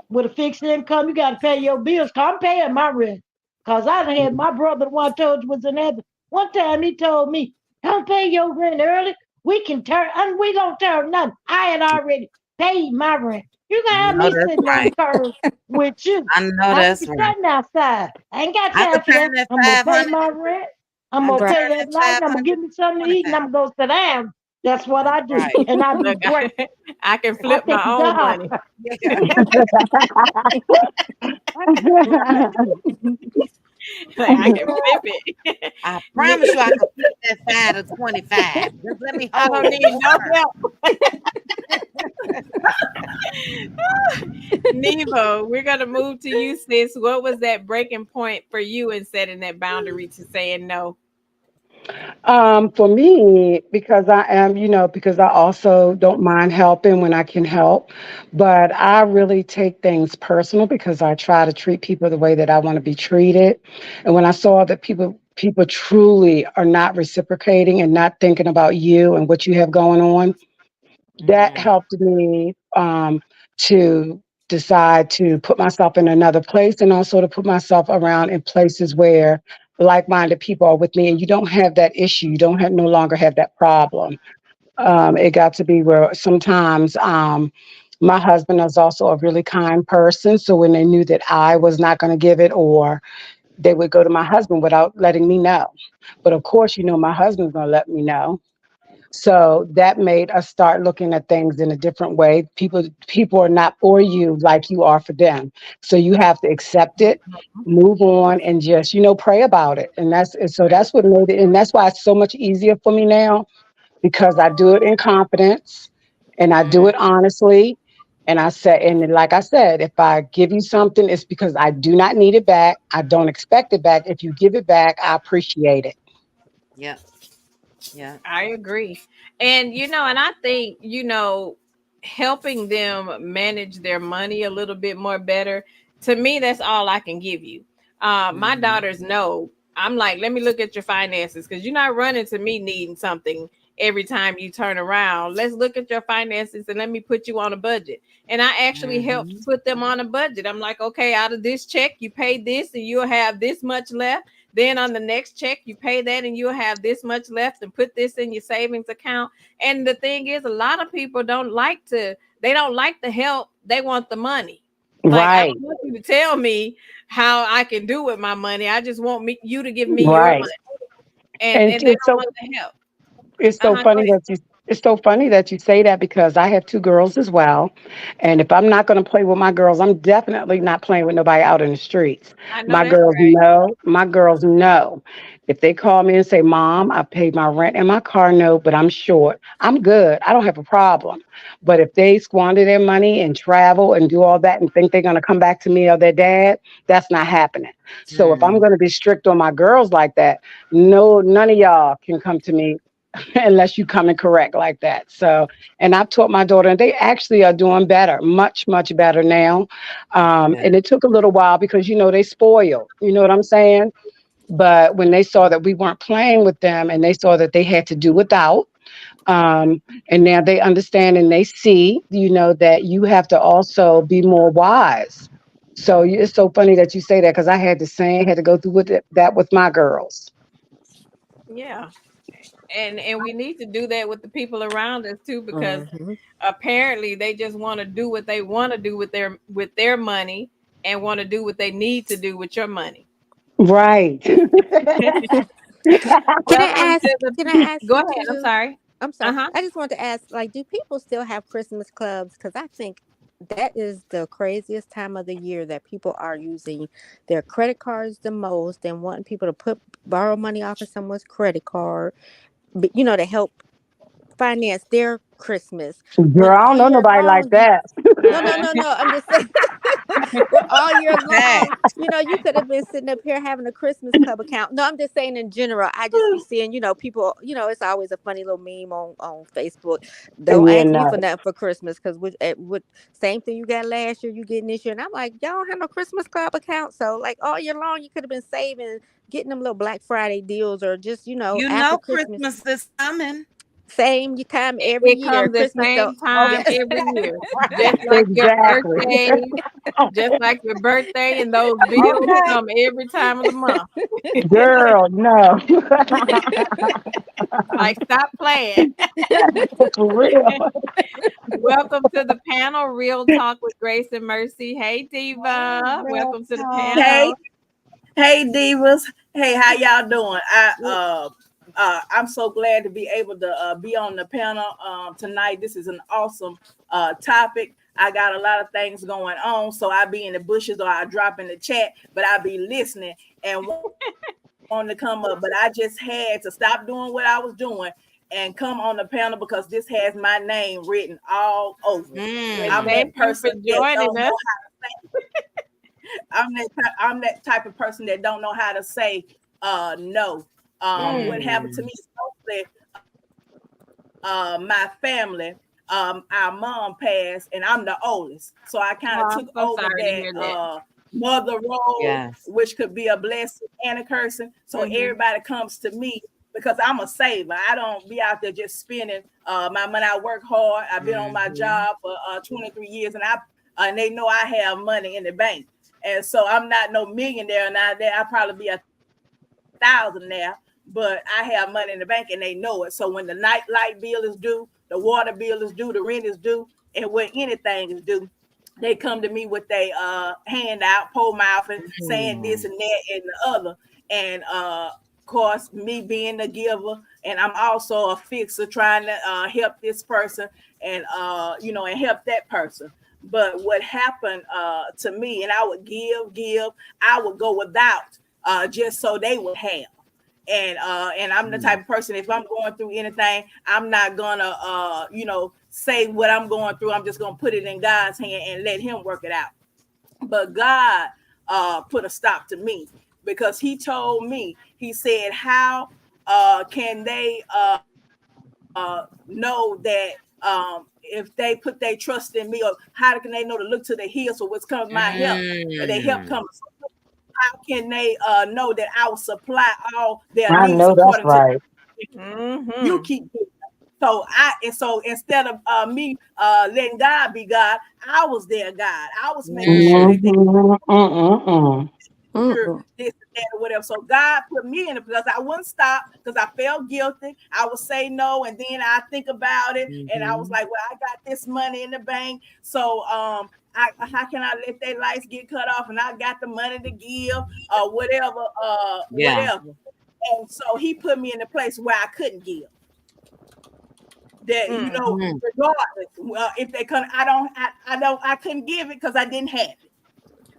with a fixed income, you got to pay your bills. Cause I'm paying my rent. Cause I done had my brother, the one I told you was in heaven. One time he told me, "Don't pay your rent early. We can turn, and we don't turn nothing." I had already paid my rent. You I gonna have know me that's sitting on the right. curb with you? I know I ain't that's right. standing outside. I ain't got I time could for turn that. that I'm gonna pay 500. my rent. I'm I gonna could Right. pay turn that that light, and I'm gonna 500 give me something to eat, and 25. I'm gonna go sit down. That's what I do, Right. and I be Look, grateful. I can I flip my thank own God. money. Yeah. Like I can flip it. I Ne- promise you I could flip that 5 to 25. Just let me I hold don't it need for no her. help. Nevo, we're gonna move to you, sis. What was that breaking point for you in setting that boundary to saying no? For me, because I am, because I also don't mind helping when I can help, but I really take things personal because I try to treat people the way that I want to be treated. And when I saw that people truly are not reciprocating and not thinking about you and what you have going on, that Mm, helped me to decide to put myself in another place and also to put myself around in places where like-minded people are with me and you don't have that issue. You don't no longer have that problem. It got to be where sometimes my husband is also a really kind person. So when they knew that I was not going to give it, or they would go to my husband without letting me know. But of course, my husband's going to let me know. So that made us start looking at things in a different way. People are not for you like you are for them. So you have to accept it, move on, and just, pray about it. And so that's what made it, and that's why it's so much easier for me now, because I do it in confidence and I do Mm. it honestly. And like I said, if I give you something, it's because I do not need it back. I don't expect it back. If you give it back, I appreciate it. Yeah. Yeah. I agree. And and I think, helping them manage their money a little bit more better, to me, that's all I can give you. My daughters know. I'm like, let me look at your finances, because you're not running to me needing something every time you turn around. Let's look at your finances and let me put you on a budget. And I actually helped put them on a budget. I'm like, okay, out of this check, you pay this and you'll have this much left. Then on the next check, you pay that and you'll have this much left, and put this in your savings account. And the thing is, a lot of people they don't like the help. They want the money. Like, I Right, don't want you to tell me how I can do with my money. I just want you to give me your right. money. And And they it's don't so want the help. it's so Uh-huh. Go funny ahead. that you it's so funny that you say that, because I have two girls as well. And if I'm not going to play with my girls, I'm definitely not playing with nobody out in the streets. I know My that's girls right. know, my girls know. If they call me and say, "Mom, I paid my rent and my car note, but I'm short," I'm good. I don't have a problem. But if they squander their money and travel and do all that and think they're going to come back to me or their dad, that's not happening. So if I'm going to be strict on my girls like that, no, none of y'all can come to me unless you come in correct like that. So, and I've taught my daughter, and they actually are doing better, much, much better now. And it took a little while because, they spoiled, you know what I'm saying? But when they saw that we weren't playing with them and they saw that they had to do without, and now they understand and they see, that you have to also be more wise. So it's so funny that you say that, because I had to go through that with my girls. Yeah. And we need to do that with the people around us too, because Mhm. apparently they just want to do what they want to do with their money, and want to do what they need to do with your money. Right. Can I Welcome ask? to the Can I ask Go you ahead. I'm too? sorry. I'm sorry. Uh-huh. I just want to ask, like, do people still have Christmas clubs? Because I think that is the craziest time of the year that people are using their credit cards the most and wanting people to borrow money off of someone's credit card, but to help finance their Christmas. When Girl, I don't all know year nobody like long, that. no, no, no, no. I'm just saying, when all year long, Fact. you could have been sitting up here having a Christmas club account. No, I'm just saying in general. I just be seeing, people. It's always a funny little meme on Facebook. Don't Yeah, ask me for no. nothing for Christmas, because with same thing you got last year, you getting this year, and I'm like, y'all don't have no Christmas club account. So like all year long, you could have been saving, getting them little Black Friday deals, or just You after know Christmas. Christmas is coming. Same time every It year. comes the Christmas though. same time Yes. every year, just like your Exactly. birthday, just like your birthday, and those bills Okay. come every time of the month. Girl, no. Like, stop playing. For real. Welcome to the panel, Real Talk with Grace and Mercy. Hey, Hey, Diva. real Welcome to the talk. Hey, panel. hey, divas. Hey, how y'all doing? I'm so glad to be able to be on the panel tonight. This is an awesome topic. I got a lot of things going on, so I be in the bushes or I drop in the chat, but I be listening and want to come up. But I just had to stop doing what I was doing and come on the panel because this has my name written all over it. Well, I'm thank that you for person that joining don't know us. I'm that type of person that don't know how to say no. What happened to me is mostly my family. Our mom passed, and I'm the oldest, so I kind Oh, of I'm took so over sorry to that hear that. mother role, Yes. which could be a blessing and a cursing. So Mhm. everybody comes to me because I'm a saver. I don't be out there just spending my money. I work hard. I've been on my job for 23 years, and they know I have money in the bank. And so I'm not no millionaire now. There, I'll probably be 1,000 now, but I have money in the bank and they know it. So when the night light bill is due, the water bill is due, the rent is due, and when anything is due, they come to me with a hand out, pole mouth, and saying this and that and the other. And course, me being a giver, and I'm also a fixer trying to help this person and and help that person. But what happened to me, and I would give, I would go without just so they would have. And I'm the type of person, if I'm going through anything, I'm not gonna say what I'm going through. I'm just gonna put it in God's hand and let him work it out. But God put a stop to me, because he told me, he said, how can they know that if they put their trust in me, or how can they know to look to the hills or what's coming my help? Their help comes. How can they know that I will supply all their I needs know that's according to right. you keep doing that. So instead of me letting God be God, I was their God. I was making sure that they sure this and that or whatever. So God put me in it, because I wouldn't stop, because I felt guilty. I would say no, and then I think about it, and I was like, well, I got this money in the bank, so how can I let their lights get cut off? And I got the money to give, or whatever, whatever. And so he put me in a place where I couldn't give. That regardless, if they couldn't, I couldn't give it because I didn't have it.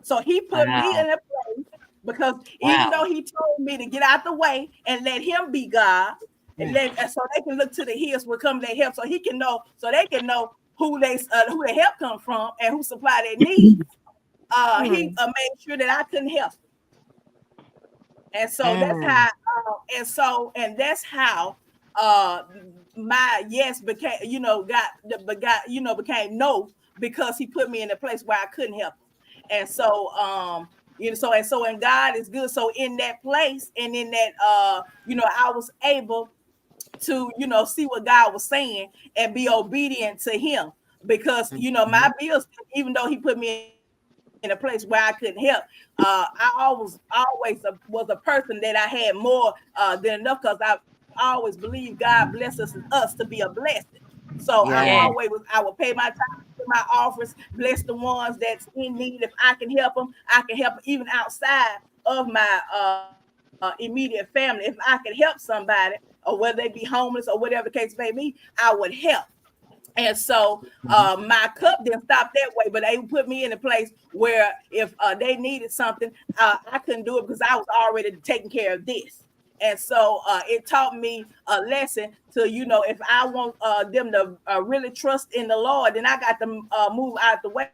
So he put me in a place, because even though he told me to get out the way and let him be God, and so they can look to the hills will come their help, so he can know, so they can know who the help come from and who supply their needs. He made sure that I couldn't help. And so that's how, and that's how my yes became, became no, because he put me in a place where I couldn't help him. And so, and God is good. So in that place, and in that, I was able to, see what God was saying and be obedient to him, because, my bills, even though he put me in a place where I couldn't help, I always was a person that I had more than enough, because I always believe God blesses us to be a blessing. So I would pay my time, my offers, bless the ones that's in need. If I can help them, I can help them, even outside of my immediate family. If I can help somebody, or whether they be homeless or whatever the case may be, I would help. And so my cup didn't stop that way, but they put me in a place where if they needed something, I couldn't do it, because I was already taking care of this. And so it taught me a lesson to, if I want them to really trust in the Lord, then I got to move out the way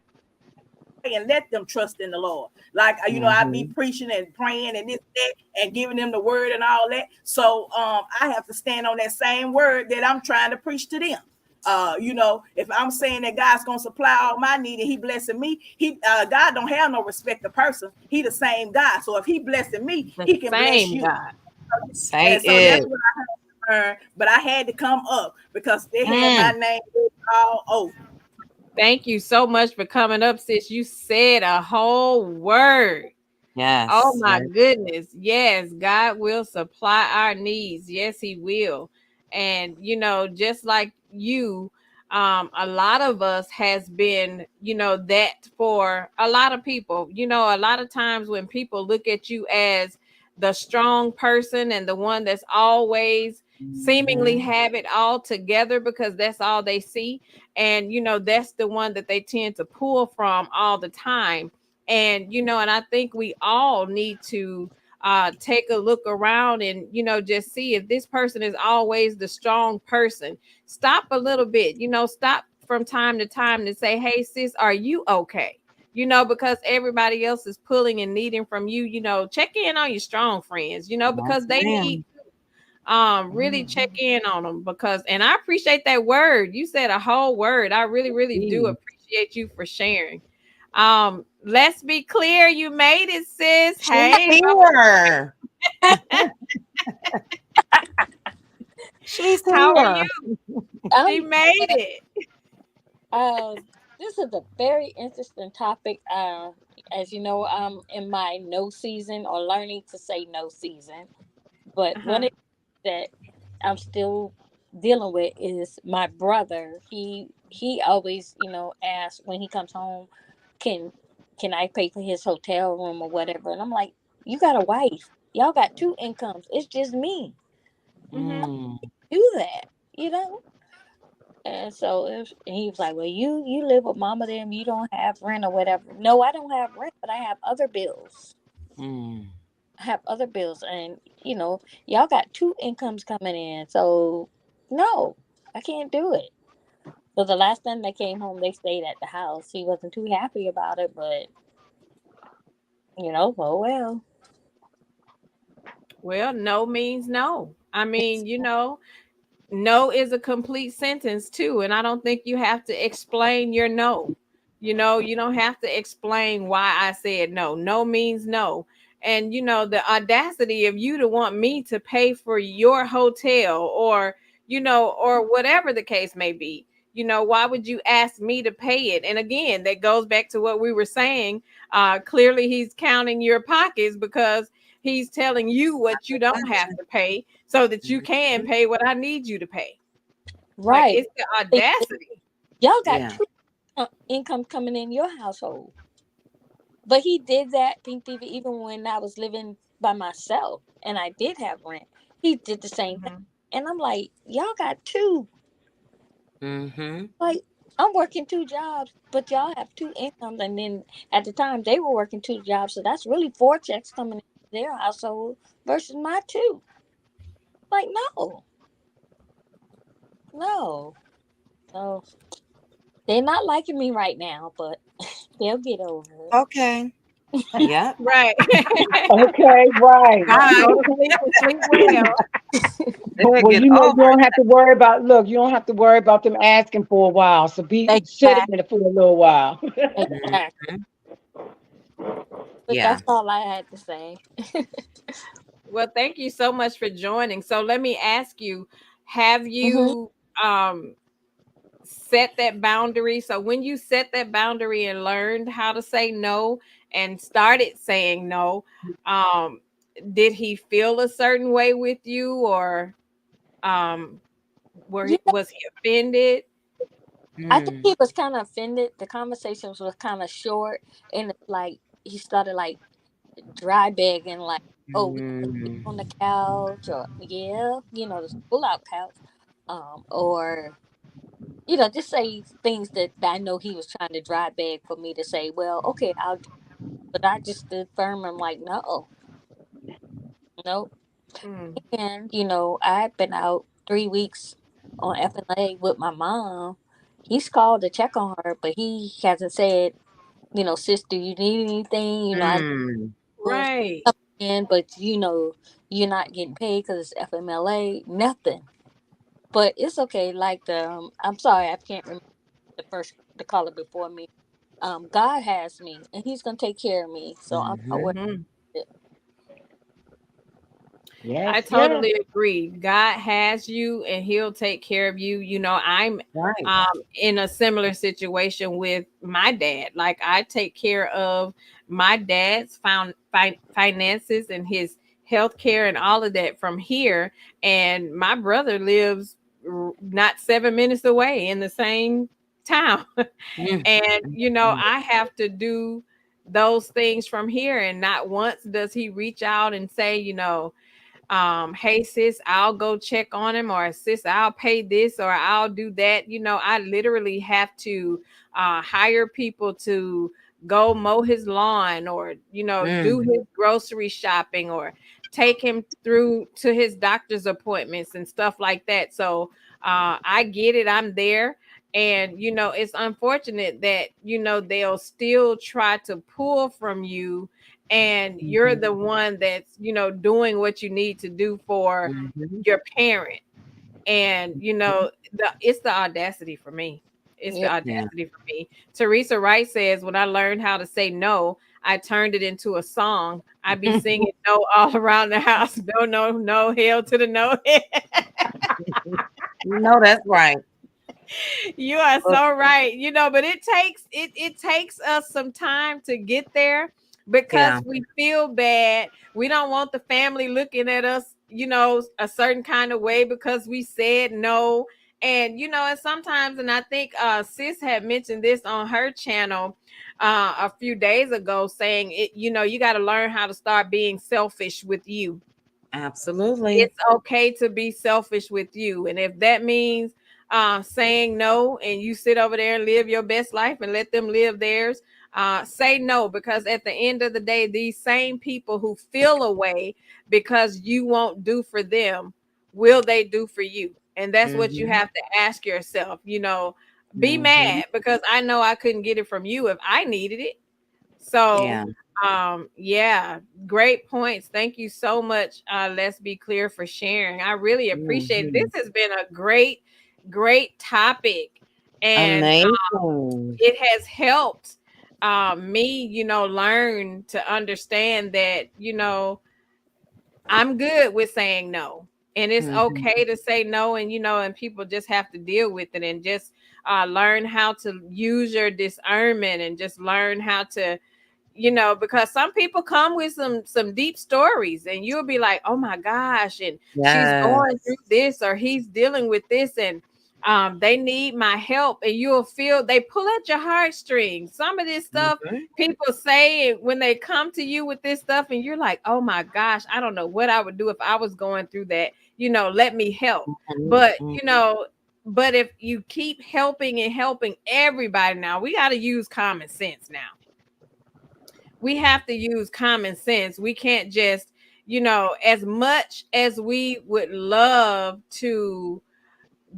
and let them trust in the Lord. Like, I'd be preaching and praying and this, that, and giving them the word and all that. So I have to stand on that same word that I'm trying to preach to them. If I'm saying that God's gonna supply all my need and he blessing me, God don't have no respect of person. He the same God. So if he blessing me, he can bless you. God. And so that's what I had to learn. But I had to come up, because they had my name all over. Thank you so much for coming up, sis. You said a whole word. Yes. Oh my goodness. Yes, God will supply our needs. Yes, he will. And just like you, a lot of us has been, that for a lot of people. A lot of times when people look at you as the strong person and the one that's always seemingly have it all together, because that's all they see, and that's the one that they tend to pull from all the time. And and I think we all need to take a look around and just see if this person is always the strong person. Stop a little bit, stop from time to time to say, hey sis, are you okay? Because everybody else is pulling and needing from you. Check in on your strong friends, because they need really check in on them, because, and I appreciate that word. You said a whole word. I really do appreciate you for sharing. Let's be clear, you made it, sis. Hey, here. She's here. How are you? She made it. This is a very interesting topic. As you know, I'm in my no season, or learning to say no season. But one of that I'm still dealing with is my brother. He always, asks when he comes home, can I pay for his hotel room or whatever? And I'm like, you got a wife. Y'all got 2 incomes. It's just me. Mm. Do that, you know? And so and he was like, well, you live with mama them, you don't have rent or whatever. No, I don't have rent, but I have other bills. Mm. I have other bills, and y'all got 2 incomes coming in. So no, I can't do it. So the last time they came home, they stayed at the house. He wasn't too happy about it, but oh well. Well, no means no. I mean, no is a complete sentence too, and I don't think you have to explain your no. You don't have to explain why I said no. No means no. And the audacity of you to want me to pay for your hotel, or whatever the case may be. Why would you ask me to pay it? And again, that goes back to what we were saying. Clearly he's counting your pockets, because he's telling you what you don't have to pay so that you can pay what I need you to pay. Like, Right. it's the audacity. Y'all got 2 incomes coming in your household. But he did that, Pink Diva, even when I was living by myself and I did have rent. He did the same thing. And I'm like, y'all got 2. Like, I'm working 2 jobs, but y'all have 2 incomes. And then at the time, they were working 2 jobs. So that's really 4 checks coming in their household versus my 2. Like, no. So they're not liking me right now, but they'll get over it. Okay. Yeah. Right. Okay, right. Go to sleep and sleep well. Well, you don't have to worry about. Look, you don't have to worry about them asking for a while. So sit in it for a little while. Exactly. But that's all I had to say. Well, thank you so much for joining. So let me ask you, have you set that boundary? So when you set that boundary and learned how to say no and started saying no, did he feel a certain way with you, or was he offended? I think he was kind of offended. The conversations was kind of short, and it's like he started like dry begging, like, "Oh, we on the couch," or the pull-out couch, or just say things that I know he was trying to dry beg for me to say. Well, okay, I'll do it. But I just stood firm. I'm like, no, nope. And I've been out 3 weeks on FLA with my mom. He's called to check on her, but he hasn't said, sis, do you need anything? I was Right. in, but you're not getting paid because it's FMLA. Nothing. But it's okay. Like I'm sorry, I can't remember the caller before me. God has me, and He's gonna take care of me. So I'm not worried. Yes, I totally agree. God has you and he'll take care of you. I'm in a similar situation with my dad. Like, I take care of my dad's finances and his health care and all of that from here. And my brother lives not 7 minutes away in the same town. And, I have to do those things from here. And not once does he reach out and say, hey sis, I'll go check on him, or sis, I'll pay this, or I'll do that. I literally have to hire people to go mow his lawn, or do his grocery shopping, or take him through to his doctor's appointments and stuff like that. So I get it, I'm there. And it's unfortunate that they'll still try to pull from you, and you're the one that's doing what you need to do for your parent. And it's the audacity for me. It's the audacity for me. Teresa Wright says, when I learned how to say no, I turned it into a song. I be singing no all around the house. No, hell to the no. No, that's right. You are so right. But it takes us some time to get there, because we feel bad. We don't want the family looking at us, a certain kind of way because we said no. And and sometimes, and I think sis had mentioned this on her channel a few days ago, saying it, you got to learn how to start being selfish with you. Absolutely. It's okay to be selfish with you. And if that means saying no, and you sit over there and live your best life and let them live theirs, say no, because at the end of the day, these same people who feel away because you won't do for them, will they do for you? And that's what you have to ask yourself. Be mad because I know I couldn't get it from you if I needed it. So yeah, great points. Thank you so much. Let's be clear for sharing. I really appreciate it. This has been a great topic, and Amazing. it has helped me, learn to understand that, I'm good with saying no. And it's okay to say no, and and people just have to deal with it, and just learn how to use your discernment, and just learn how to, because some people come with some deep stories, and you'll be like, oh my gosh, and she's going through this, or he's dealing with this, and they need my help, and you'll feel they pull at your heartstrings. Some of this stuff people say when they come to you with this stuff, and you're like, oh my gosh, I don't know what I would do if I was going through that. Let me help. But but if you keep helping and helping everybody, now we got to use common sense. Now we have to use common sense. We can't just, as much as we would love to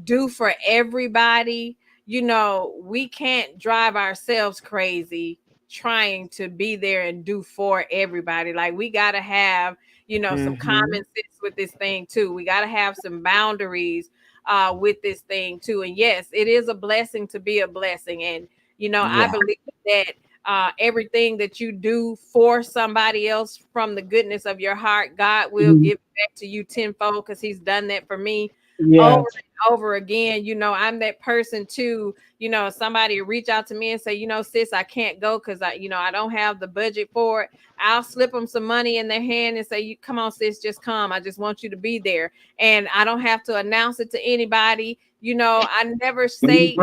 do for everybody, we can't drive ourselves crazy trying to be there and do for everybody. Like, we got to have, some common sense with this thing too. We got to have some boundaries with this thing too. And yes, it is a blessing to be a blessing. And, I believe that everything that you do for somebody else from the goodness of your heart, God will give it back to you tenfold, because he's done that for me over and over again. I'm that person too. Somebody reach out to me and say, sis, I can't go because I don't have the budget for it. I'll slip them some money in their hand and say, come on, sis, just come. I just want you to be there. And I don't have to announce it to anybody. I never say,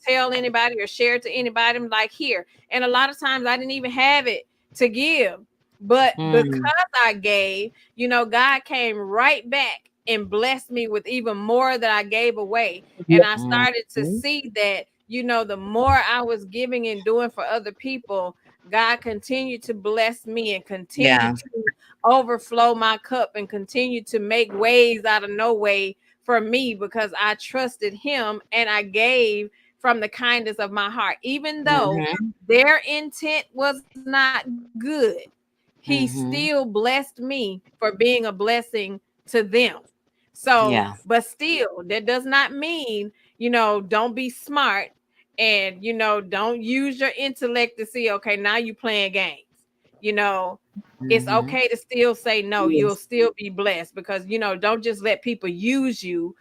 tell anybody or share it to anybody. I'm like, here. And a lot of times I didn't even have it to give. But because I gave, God came right back and blessed me with even more that I gave away. And I started to see that, the more I was giving and doing for other people, God continued to bless me and continue to overflow my cup and continue to make ways out of no way for me, because I trusted him and I gave from the kindness of my heart. Even though their intent was not good, he still blessed me for being a blessing to them. So, but still, that does not mean, don't be smart, and, don't use your intellect to see, okay, now you playing games. It's okay to still say no. You'll still be blessed, because, don't just let people use you,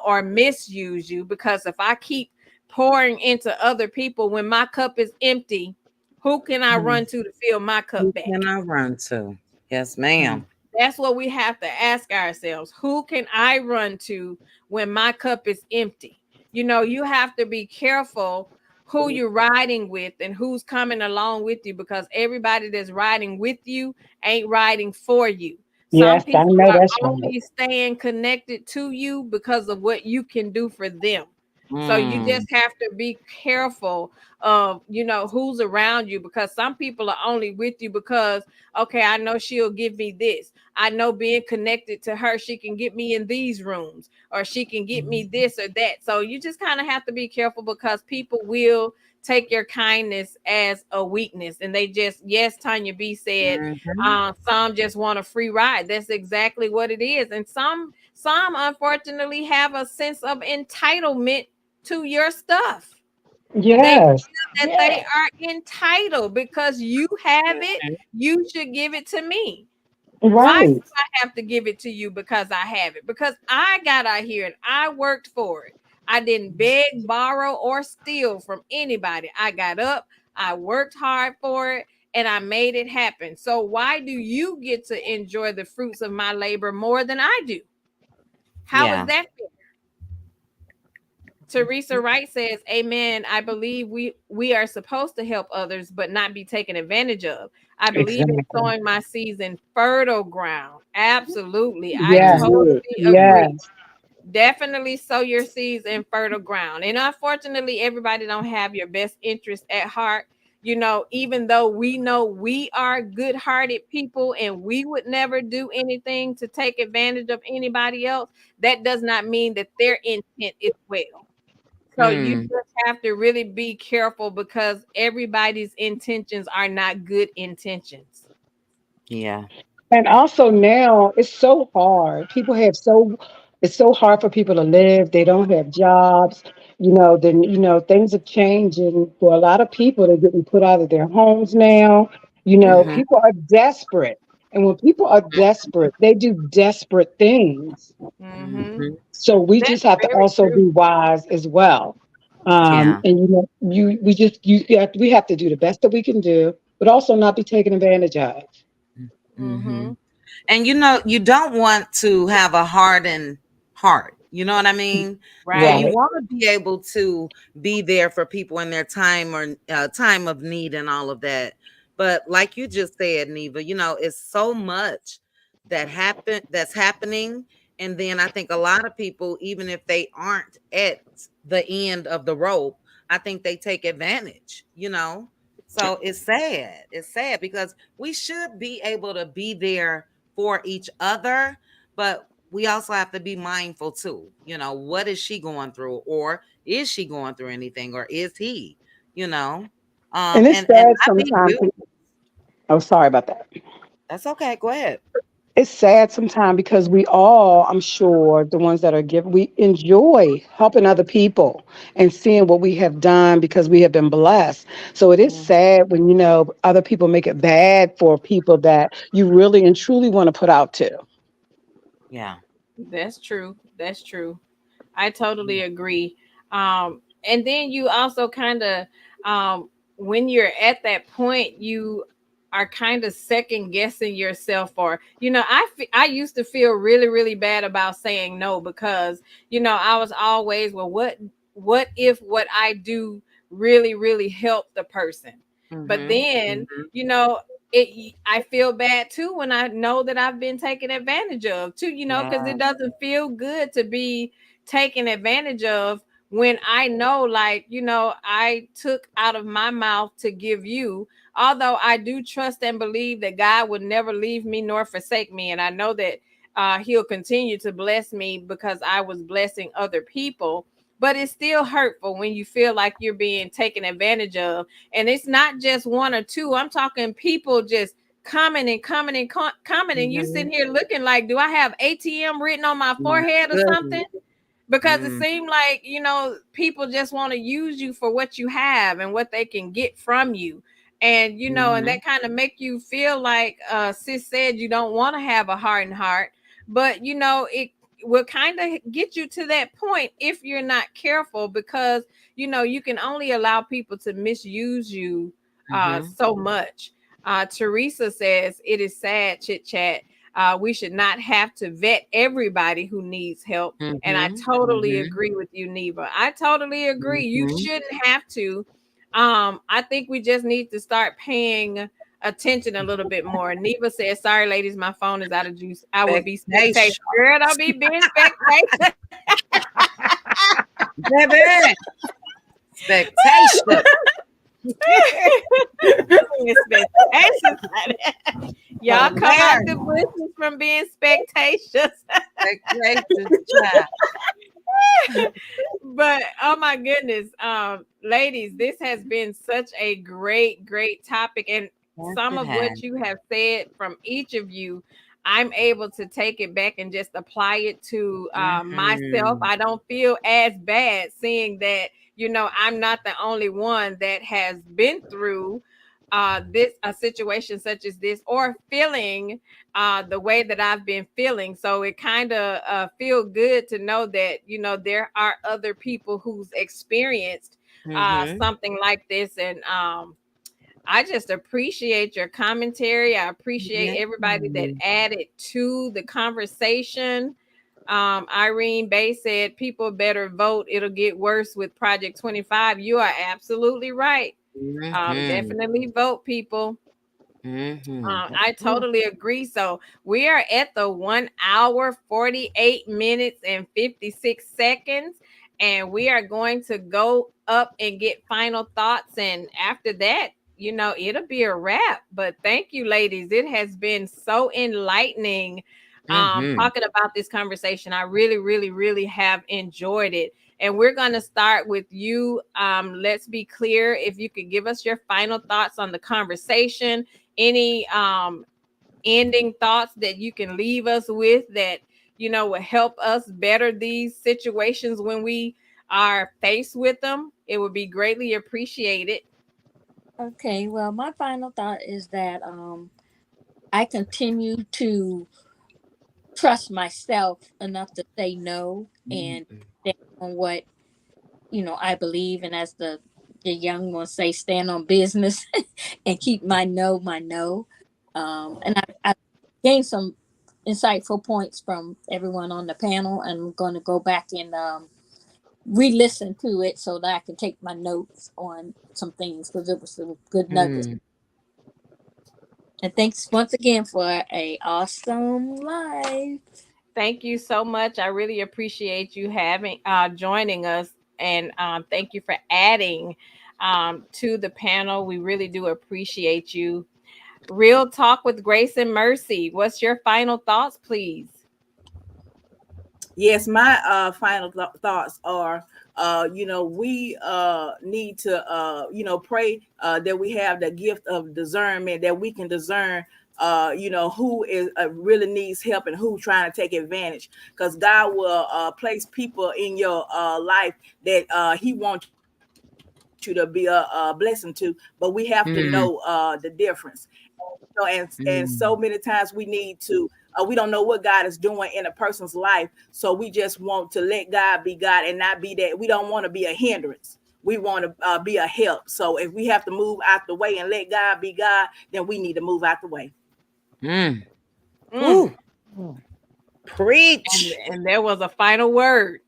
or misuse you. Because if I keep pouring into other people when my cup is empty, who can I run to fill my cup back? Who can I run to? Yes, ma'am. That's what we have to ask ourselves. Who can I run to when my cup is empty? You have to be careful who you're riding with and who's coming along with you, because everybody that's riding with you ain't riding for you. Some people are only staying connected to you because of what you can do for them. So you just have to be careful of, who's around you, because some people are only with you because, okay, I know she'll give me this. I know being connected to her, she can get me in these rooms, or she can get me this or that. So you just kind of have to be careful, because people will take your kindness as a weakness. And they just, yes, Tanya B said, some just want a free ride. That's exactly what it is. And some unfortunately have a sense of entitlement to your stuff. Yes. They are entitled because you have it. You should give it to me. Why do I have to give it to you because I have it? Because I got out here and I worked for it. I didn't beg, borrow, or steal from anybody. I got up, I worked hard for it, and I made it happen. So why do you get to enjoy the fruits of my labor more than I do? How is that fair? Teresa Wright says, "Amen. I believe we are supposed to help others, but not be taken advantage of. I believe in Exactly. sowing my seeds in fertile ground. Absolutely, I Yes. totally agree. Yes. Definitely sow your seeds in fertile ground. And unfortunately, everybody don't have your best interest at heart. You know, even though we know we are good-hearted people and we would never do anything to take advantage of anybody else, that does not mean that their intent is well. So you Mm, just have to really be careful because everybody's intentions are not good intentions. yeah. And also now it's so hard. It's so hard for people to live. They don't have jobs. Then things are changing for a lot of people. They're getting put out of their homes now. Mm-hmm. People are desperate. And when people are desperate, they do desperate things. Mm-hmm. Mm-hmm. So we That's just have to very also be true. wise as well. Yeah. And we have to do the best that we can do, but also not be taken advantage of. Mm-hmm. Mm-hmm. And you don't want to have a hardened heart. You know what I mean? You Right. Right. want to be able to be there for people in their time or time of need and all of that. But like you just said, Neva, it's so much that's happening. And then I think a lot of people, even if they aren't at the end of the rope, I think they take advantage. So it's sad. It's sad because we should be able to be there for each other, but we also have to be mindful too. What is she going through, or is she going through anything, or is he? You know, And it's and sad not be sometimes. guilty. Oh, sorry about that. That's okay. Go ahead. It's sad sometimes because we all, I'm sure, the ones that are given, we enjoy helping other people and seeing what we have done because we have been blessed. So it is Mhm. sad when, other people make it bad for people that you really and truly want to put out to. Yeah. That's true. That's true. I totally agree. And then you also kind of, when you're at that point, you are kind of second guessing yourself. Or, I used to feel really, really bad about saying no because, I was always, well, what if what I do really, really help the person? But Mm-hmm. then, Mm-hmm. I feel bad too when I know that I've been taken advantage of too, because Yeah. it doesn't feel good to be taken advantage of when I know, like, I took out of my mouth to give you, although I do trust and believe that God would never leave me nor forsake me. And I know that he'll continue to bless me because I was blessing other people. But it's still hurtful when you feel like you're being taken advantage of. And it's not just one or two. I'm talking people just coming and coming and coming. And you Mm-hmm. sitting here looking like, do I have ATM written on my My forehead or something? goodness. Because it Mm, seemed like, people just want to use you for what you have and what they can get from you. And, and mm-hmm. that kind of make you feel like sis said, you don't want to have a hardened heart. But, it will kind of get you to that point if you're not careful, because, you can only allow people to misuse you Mm-hmm. so much. Teresa says, it is sad, chit chat. We should not have to vet everybody who needs help. And I Mm-hmm. totally Mm-hmm. agree with you, Neva. I totally agree. You Mm-hmm. shouldn't have to. I think we just need to start paying attention a little bit more. Neva says, sorry, ladies, my phone is out of juice. I will be spectator. Expectation. Girl, don't be being spectator. Baby. Expectation. Expectations. Y'all come out the Hilarious. bushes from being spectations. Expectations, child. But oh my goodness, ladies, this has been such a great topic, and Yes, some it of has. what you have said from each of you, I'm able to take it back and just apply it to myself. Mm-hmm. I don't feel as bad seeing that, I'm not the only one that has been through this a situation such as this, or feeling the way that I've been feeling. So it kind of feel good to know that, there are other people who's experienced Mm-hmm. something like this. And I just appreciate your commentary. I appreciate Yeah. everybody that added to the conversation. Irene Bay said people better vote. It'll get worse with Project 25. You are absolutely right. Definitely vote, people. I totally agree. So we are at the 1 hour, 48 minutes, and 56 seconds. And we are going to go up and get final thoughts. And after that, it'll be a wrap. But thank you, ladies. It has been so enlightening talking about this conversation. I really, really, really have enjoyed it. And we're going to start with you. Let's be clear. If you could give us your final thoughts on the conversation, any ending thoughts that you can leave us with that will help us better these situations when we are faced with them, it would be greatly appreciated. Okay, well, my final thought is that I continue to trust myself enough to say no and stand on what I believe, and as the young ones say, stand on business and keep my no. And I gained some insightful points from everyone on the panel, and I'm going to go back and re-listen to it so that I can take my notes on some things, because it was some good nuggets. And thanks once again for a awesome live. Thank you so much. I really appreciate you having joining us, and thank you for adding to the panel. We really do appreciate you. Real Talk with Grace and Mercy. What's your final thoughts, please? Yes, my final thoughts are, we need to, pray that we have the gift of discernment, that we can discern, who is really needs help and who trying to take advantage. Because God will place people in your life that He wants you to be a blessing to, but we have to know the difference. And so many times we need to we don't know what God is doing in a person's life, so we just want to let God be God and not be that. We don't want to be a hindrance. We want to be a help. So if we have to move out the way and let God be God, then we need to move out the way. Preach. And there was a final word.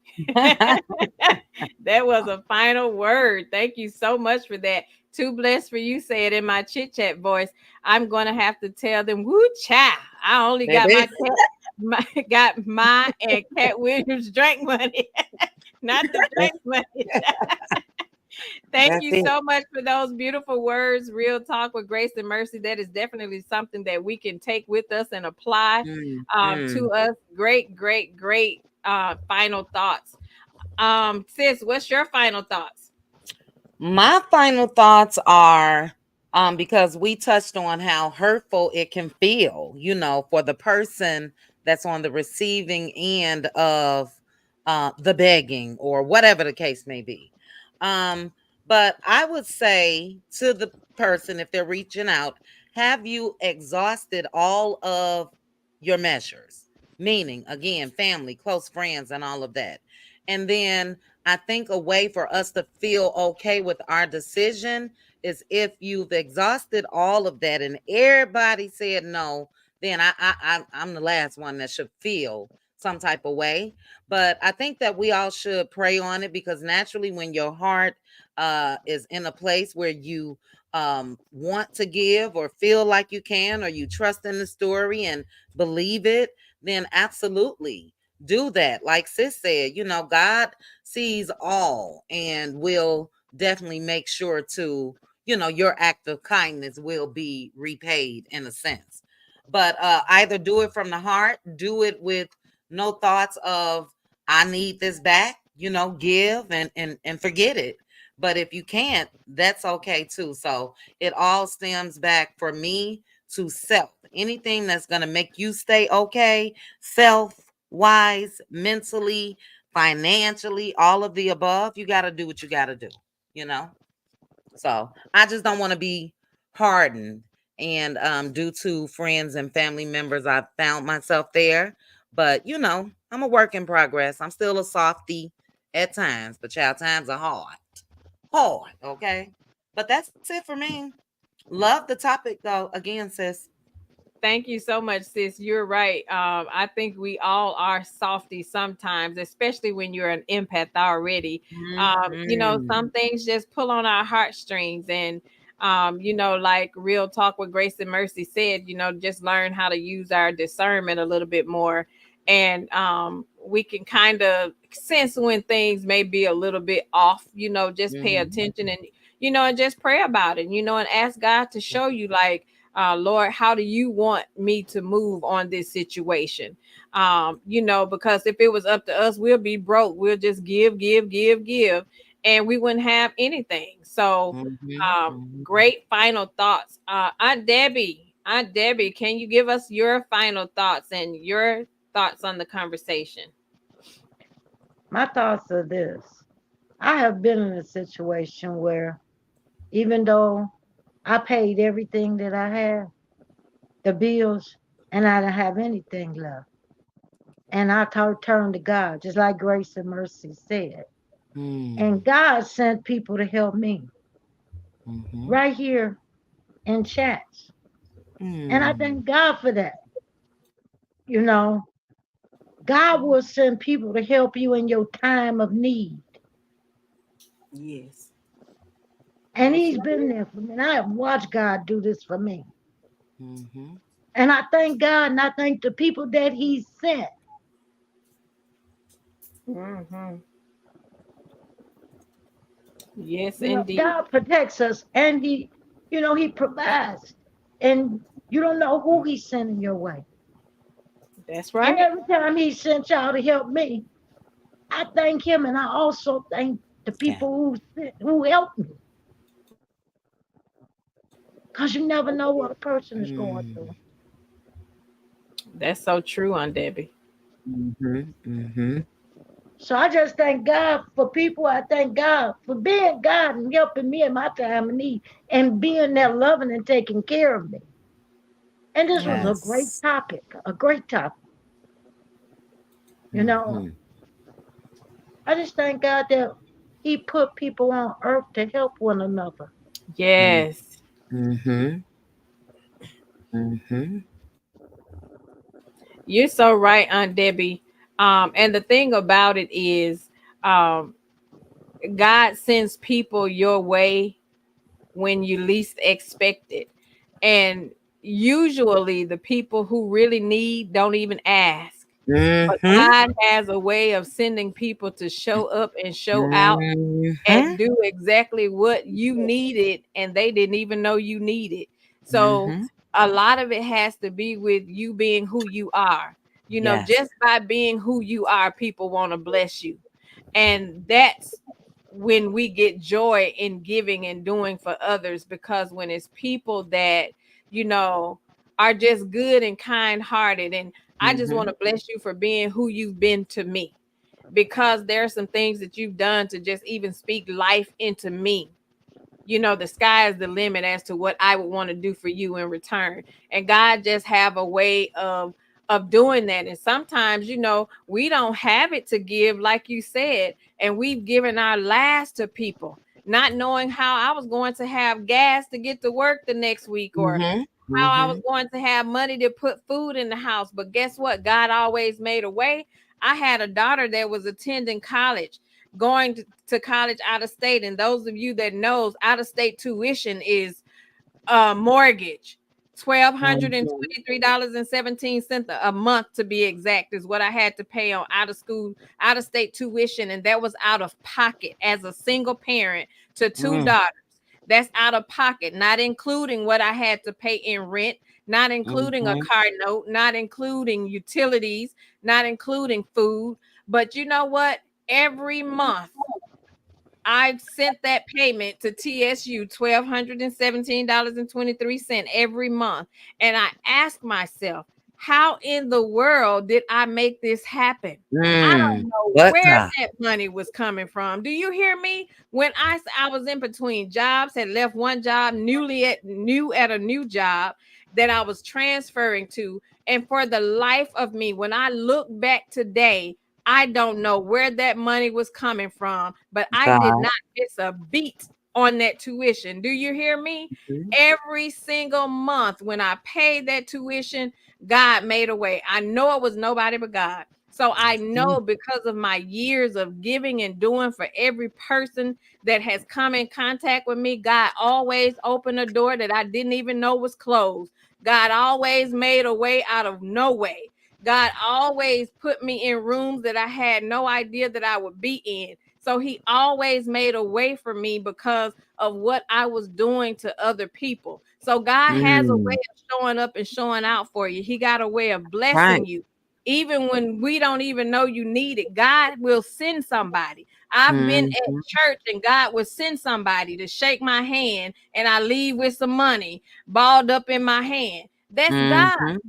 There was a final word. Thank you so much for that. Too blessed for you, said in my chit chat voice. I'm gonna have to tell them, woo cha. I only got my and Cat Williams drink money, not the drink money. Thank you so much for those beautiful words. Real Talk with Grace and Mercy. That is definitely something that we can take with us and apply to us. Great, great, great final thoughts. Sis, what's your final thoughts? My final thoughts are because we touched on how hurtful it can feel, for the person that's on the receiving end of the begging or whatever the case may be. But I would say to the person, if they're reaching out, have you exhausted all of your measures? Meaning, again, family, close friends, and all of that. And then I think a way for us to feel okay with our decision is if you've exhausted all of that and everybody said no, then I'm the last one that should feel some type of way. But I think that we all should pray on it, because naturally when your heart is in a place where you want to give or feel like you can, or you trust in the story and believe it, then absolutely do that. Like sis said, God sees all and will definitely make sure to, your act of kindness will be repaid in a sense. But either do it from the heart, do it with no thoughts of I need this back, give and forget it. But if you can't, that's okay too. So it all stems back for me to self. Anything that's going to make you stay okay, self wise, mentally, financially, all of the above, you got to do what you got to do, So I just don't want to be hardened. And due to friends and family members, I found myself there. But, I'm a work in progress. I'm still a softie at times, but child, times are hard. Okay? But that's it for me. Love the topic, though. Again, sis. Thank you so much, sis. You're right. I think we all are softy sometimes, especially when you're an empath already. Some things just pull on our heartstrings, and like Real Talk with Grace and Mercy said, just learn how to use our discernment a little bit more, and we can kind of sense when things may be a little bit off. Just pay attention, and and just pray about it. And ask God to show you, like, Lord, how do you want me to move on this situation? Because if it was up to us, we'll be broke. We'll just give, and we wouldn't have anything. So, great final thoughts. Aunt Debbie, can you give us your final thoughts and your thoughts on the conversation? My thoughts are this. I have been in a situation where even though I paid everything that I had, the bills, and I didn't have anything left. And I turned to God, just like Grace and Mercy said. And God sent people to help me right here in chats. And I thank God for that. God will send people to help you in your time of need. Yes. And He's been there for me. And I have watched God do this for me. And I thank God, and I thank the people that He sent. Yes, indeed. God protects us, and He provides. And you don't know who He's sending your way. That's right. And every time He sent y'all to help me, I thank Him, and I also thank the people who helped me. Because you never know what a person is going through. That's so true, Aunt Debbie. So I just thank God for people. I thank God for being God and helping me in my time of need and being there loving and taking care of me. And this was a great topic, I just thank God that He put people on earth to help one another. Yes. You're so right, Aunt Debbie. And the thing about it is, God sends people your way when you least expect it. And usually the people who really need don't even ask. But God has a way of sending people to show up and show out and do exactly what you needed, and they didn't even know you needed. So a lot of it has to be with you being who you are. Just by being who you are, people want to bless you. And that's when we get joy in giving and doing for others, because when it's people that, are just good and kind hearted, and I just want to bless you for being who you've been to me, because there are some things that you've done to just even speak life into me. The sky is the limit as to what I would want to do for you in return. And God just have a way of doing that. And sometimes, we don't have it to give, like you said, and we've given our last to people, not knowing how I was going to have gas to get to work the next week, or how I was going to have money to put food in the house. But guess what? God always made a way. I had a daughter that was attending college, going to college out of state. And those of you that knows, out of state tuition is mortgage. $1,223.17 a month, to be exact, is what I had to pay on out of state tuition. And that was out of pocket as a single parent to two daughters. That's out of pocket, not including what I had to pay in rent, not including a car note, not including utilities, not including food. But you know what? Every month, I sent that payment to TSU, $1,217.23 every month. And I asked myself, how in the world did I make this happen? I don't know where that money was coming from. Do you hear me? When I was in between jobs, had left one job, new at a new job that I was transferring to. And for the life of me, when I look back today, I don't know where that money was coming from, but I did not miss a beat on that tuition. Do you hear me? Every single month when I paid that tuition, God made a way. I know it was nobody but God. So I know because of my years of giving and doing for every person that has come in contact with me, God always opened a door that I didn't even know was closed. God always made a way out of no way. God always put me in rooms that I had no idea that I would be in. So he always made a way for me because of what I was doing to other people. So God has a way of showing up and showing out for you. He got a way of blessing you. Even when we don't even know you need it, God will send somebody. I've been at church and God will send somebody to shake my hand and I leave with some money balled up in my hand. That's God.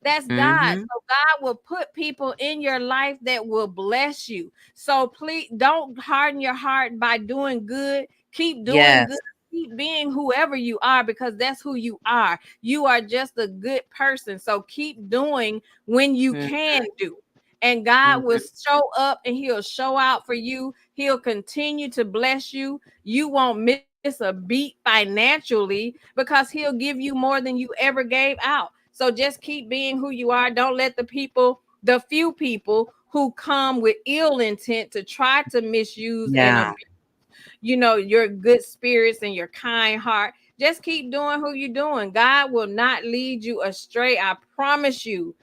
That's God. So God will put people in your life that will bless you. So please don't harden your heart by doing good. Keep doing good. Keep being whoever you are because that's who you are. You are just a good person. So keep doing when you can do. And God will show up and he'll show out for you. He'll continue to bless you. You won't miss a beat financially because he'll give you more than you ever gave out. So just keep being who you are. Don't let the few people who come with ill intent to try to misuse and abuse, your good spirits and your kind heart. Just keep doing who you're doing. God will not lead you astray. I promise you.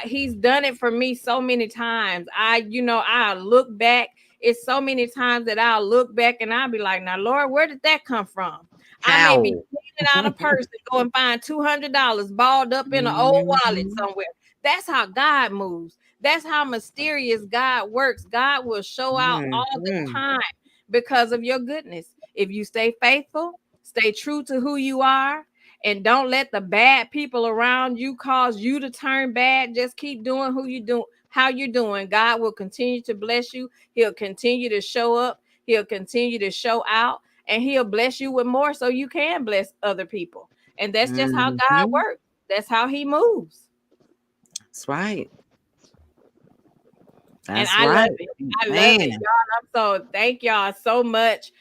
He's done it for me so many times. I look back. It's so many times that I'll look back and I'll be like, now, Lord, where did that come from? I may be cleaning out a purse and go and find $200 balled up in an old wallet somewhere. That's how God moves. That's how mysterious God works. God will show out all the time because of your goodness. If you stay faithful, stay true to who you are, and don't let the bad people around you cause you to turn bad. Just keep doing who you do, how you're doing. God will continue to bless you. He'll continue to show up. He'll continue to show out, and he'll bless you with more so you can bless other people. And that's just how God works. That's how he moves. That's right. And I love it. I love it, y'all. So thank y'all so much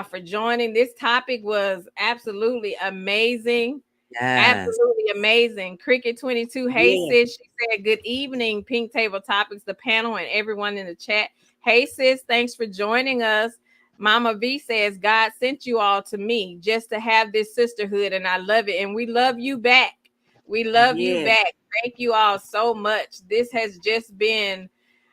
for joining. This topic was absolutely amazing. Absolutely amazing. Cricket 22. Hey, sis. She said, good evening, Pink Table Topics, the panel, and everyone in the chat. Hey, sis. Thanks for joining us. Mama V says, God sent you all to me just to have this sisterhood, and I love it. And we love you back. We love you back. Thank you all so much. This has just been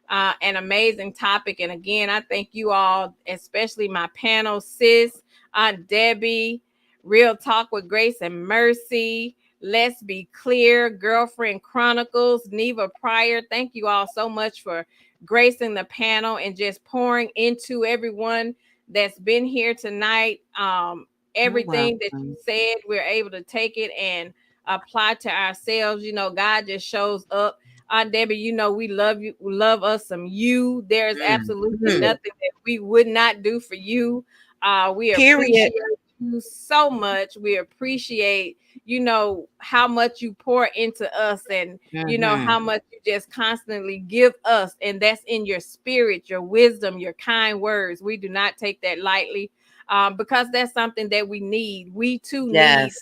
an amazing topic. And again, I thank you all, especially my panel, sis, Aunt Debbie, Real Talk with Grace and Mercy, Let's Be Clear, Girlfriend Chronicles, Neva Pryor. Thank you all so much for gracing the panel and just pouring into everyone that's been here tonight. Everything that you said, we're able to take it and apply to ourselves. God just shows up. Aunt Debbie, we love you. We love us some you. There's absolutely nothing that we would not do for you. We appreciate you so much. We appreciate, how much you pour into us and, how much you just constantly give us. And that's in your spirit, your wisdom, your kind words. We do not take that lightly because that's something that we need. We too need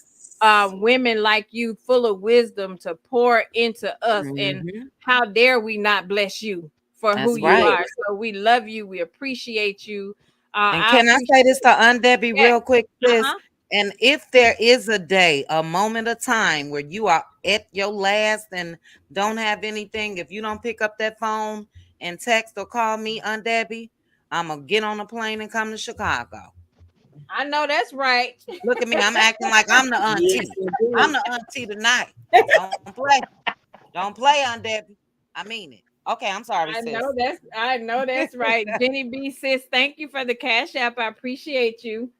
women like you full of wisdom to pour into us. And how dare we not bless you for who you are. So we love you. We appreciate you. And can I say this to Aunt Debbie real quick, sis? And if there is a day, a moment of time where you are at your last and don't have anything, if you don't pick up that phone and text or call me, Aunt Debbie, I'm going to get on a plane and come to Chicago. I know that's right. Look at me. I'm acting like I'm the auntie. I'm the auntie tonight. Don't play. Don't play, Aunt Debbie. I mean it. Okay, I'm sorry, sis. I know that's right. Jenny B, sis, thank you for the Cash App. I appreciate you.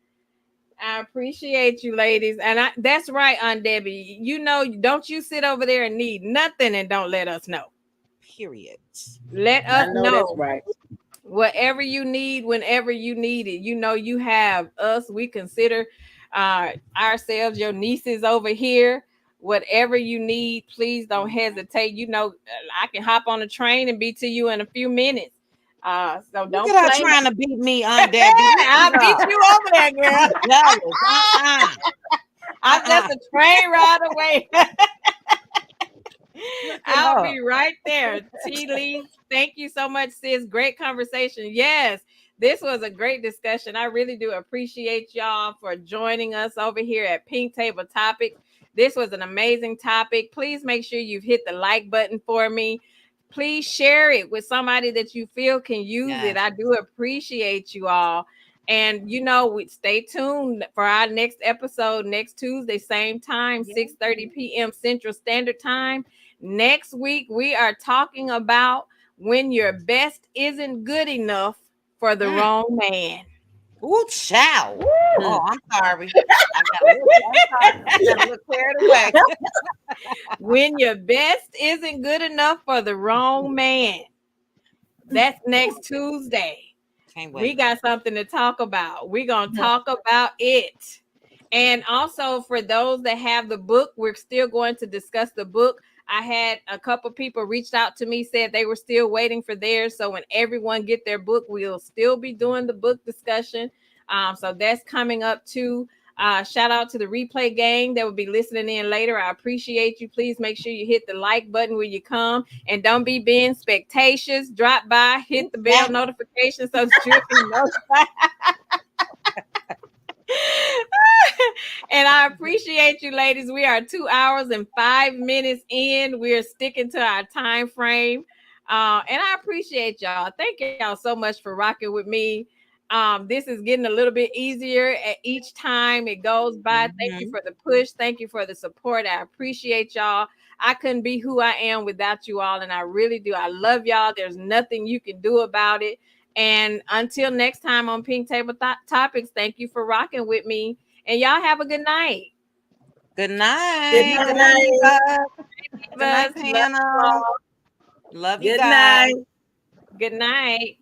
I appreciate you, ladies. And that's right, Aunt Debbie. Don't you sit over there and need nothing and don't let us know. Period. Let us know. That's right. Whatever you need, whenever you need it. You have us. We consider ourselves your nieces over here. Whatever you need, please don't hesitate. I can hop on a train and be to you in a few minutes. So Look don't at her play. trying to beat me on that. I beat you over there, girl. Jealous. I'm just a train ride away. I'll be right there. T. Lee, thank you so much, sis. Great conversation. Yes, this was a great discussion. I really do appreciate y'all for joining us over here at Pink Table Topics. This was an amazing topic. Please make sure you've hit the like button for me. Please share it with somebody that you feel can use it. I do appreciate you all. And stay tuned for our next episode next Tuesday, same time, 6:30 p.m. Central Standard Time. Next week, we are talking about when your best isn't good enough for the wrong man. Ooh, child. Oh, I'm sorry. I got to look carried away. When your best isn't good enough for the wrong man. That's next Tuesday. Can't wait. We got something to talk about. We're going to talk about it. And also for those that have the book, we're still going to discuss the book. I had a couple people reached out to me, said they were still waiting for theirs. So when everyone get their book, we'll still be doing the book discussion. So that's coming up too. Shout out to the replay gang that will be listening in later. I appreciate you. Please make sure you hit the like button when you come, and don't be being spectacious. Drop by, hit the bell notification so that you'll be notified. And I appreciate you, ladies. We are 2 hours and 5 minutes in. We are sticking to our time frame. And I appreciate y'all. Thank y'all so much for rocking with me. This is getting a little bit easier at each time it goes by. Thank you for the push. Thank you for the support. I appreciate y'all. I couldn't be who I am without you all, and I really do. I love y'all. There's nothing you can do about it. And until next time on Pink Table Topics, thank you for rocking with me. And y'all have a good night. Good night. Good night. Good night, panel. Love you guys. Good night.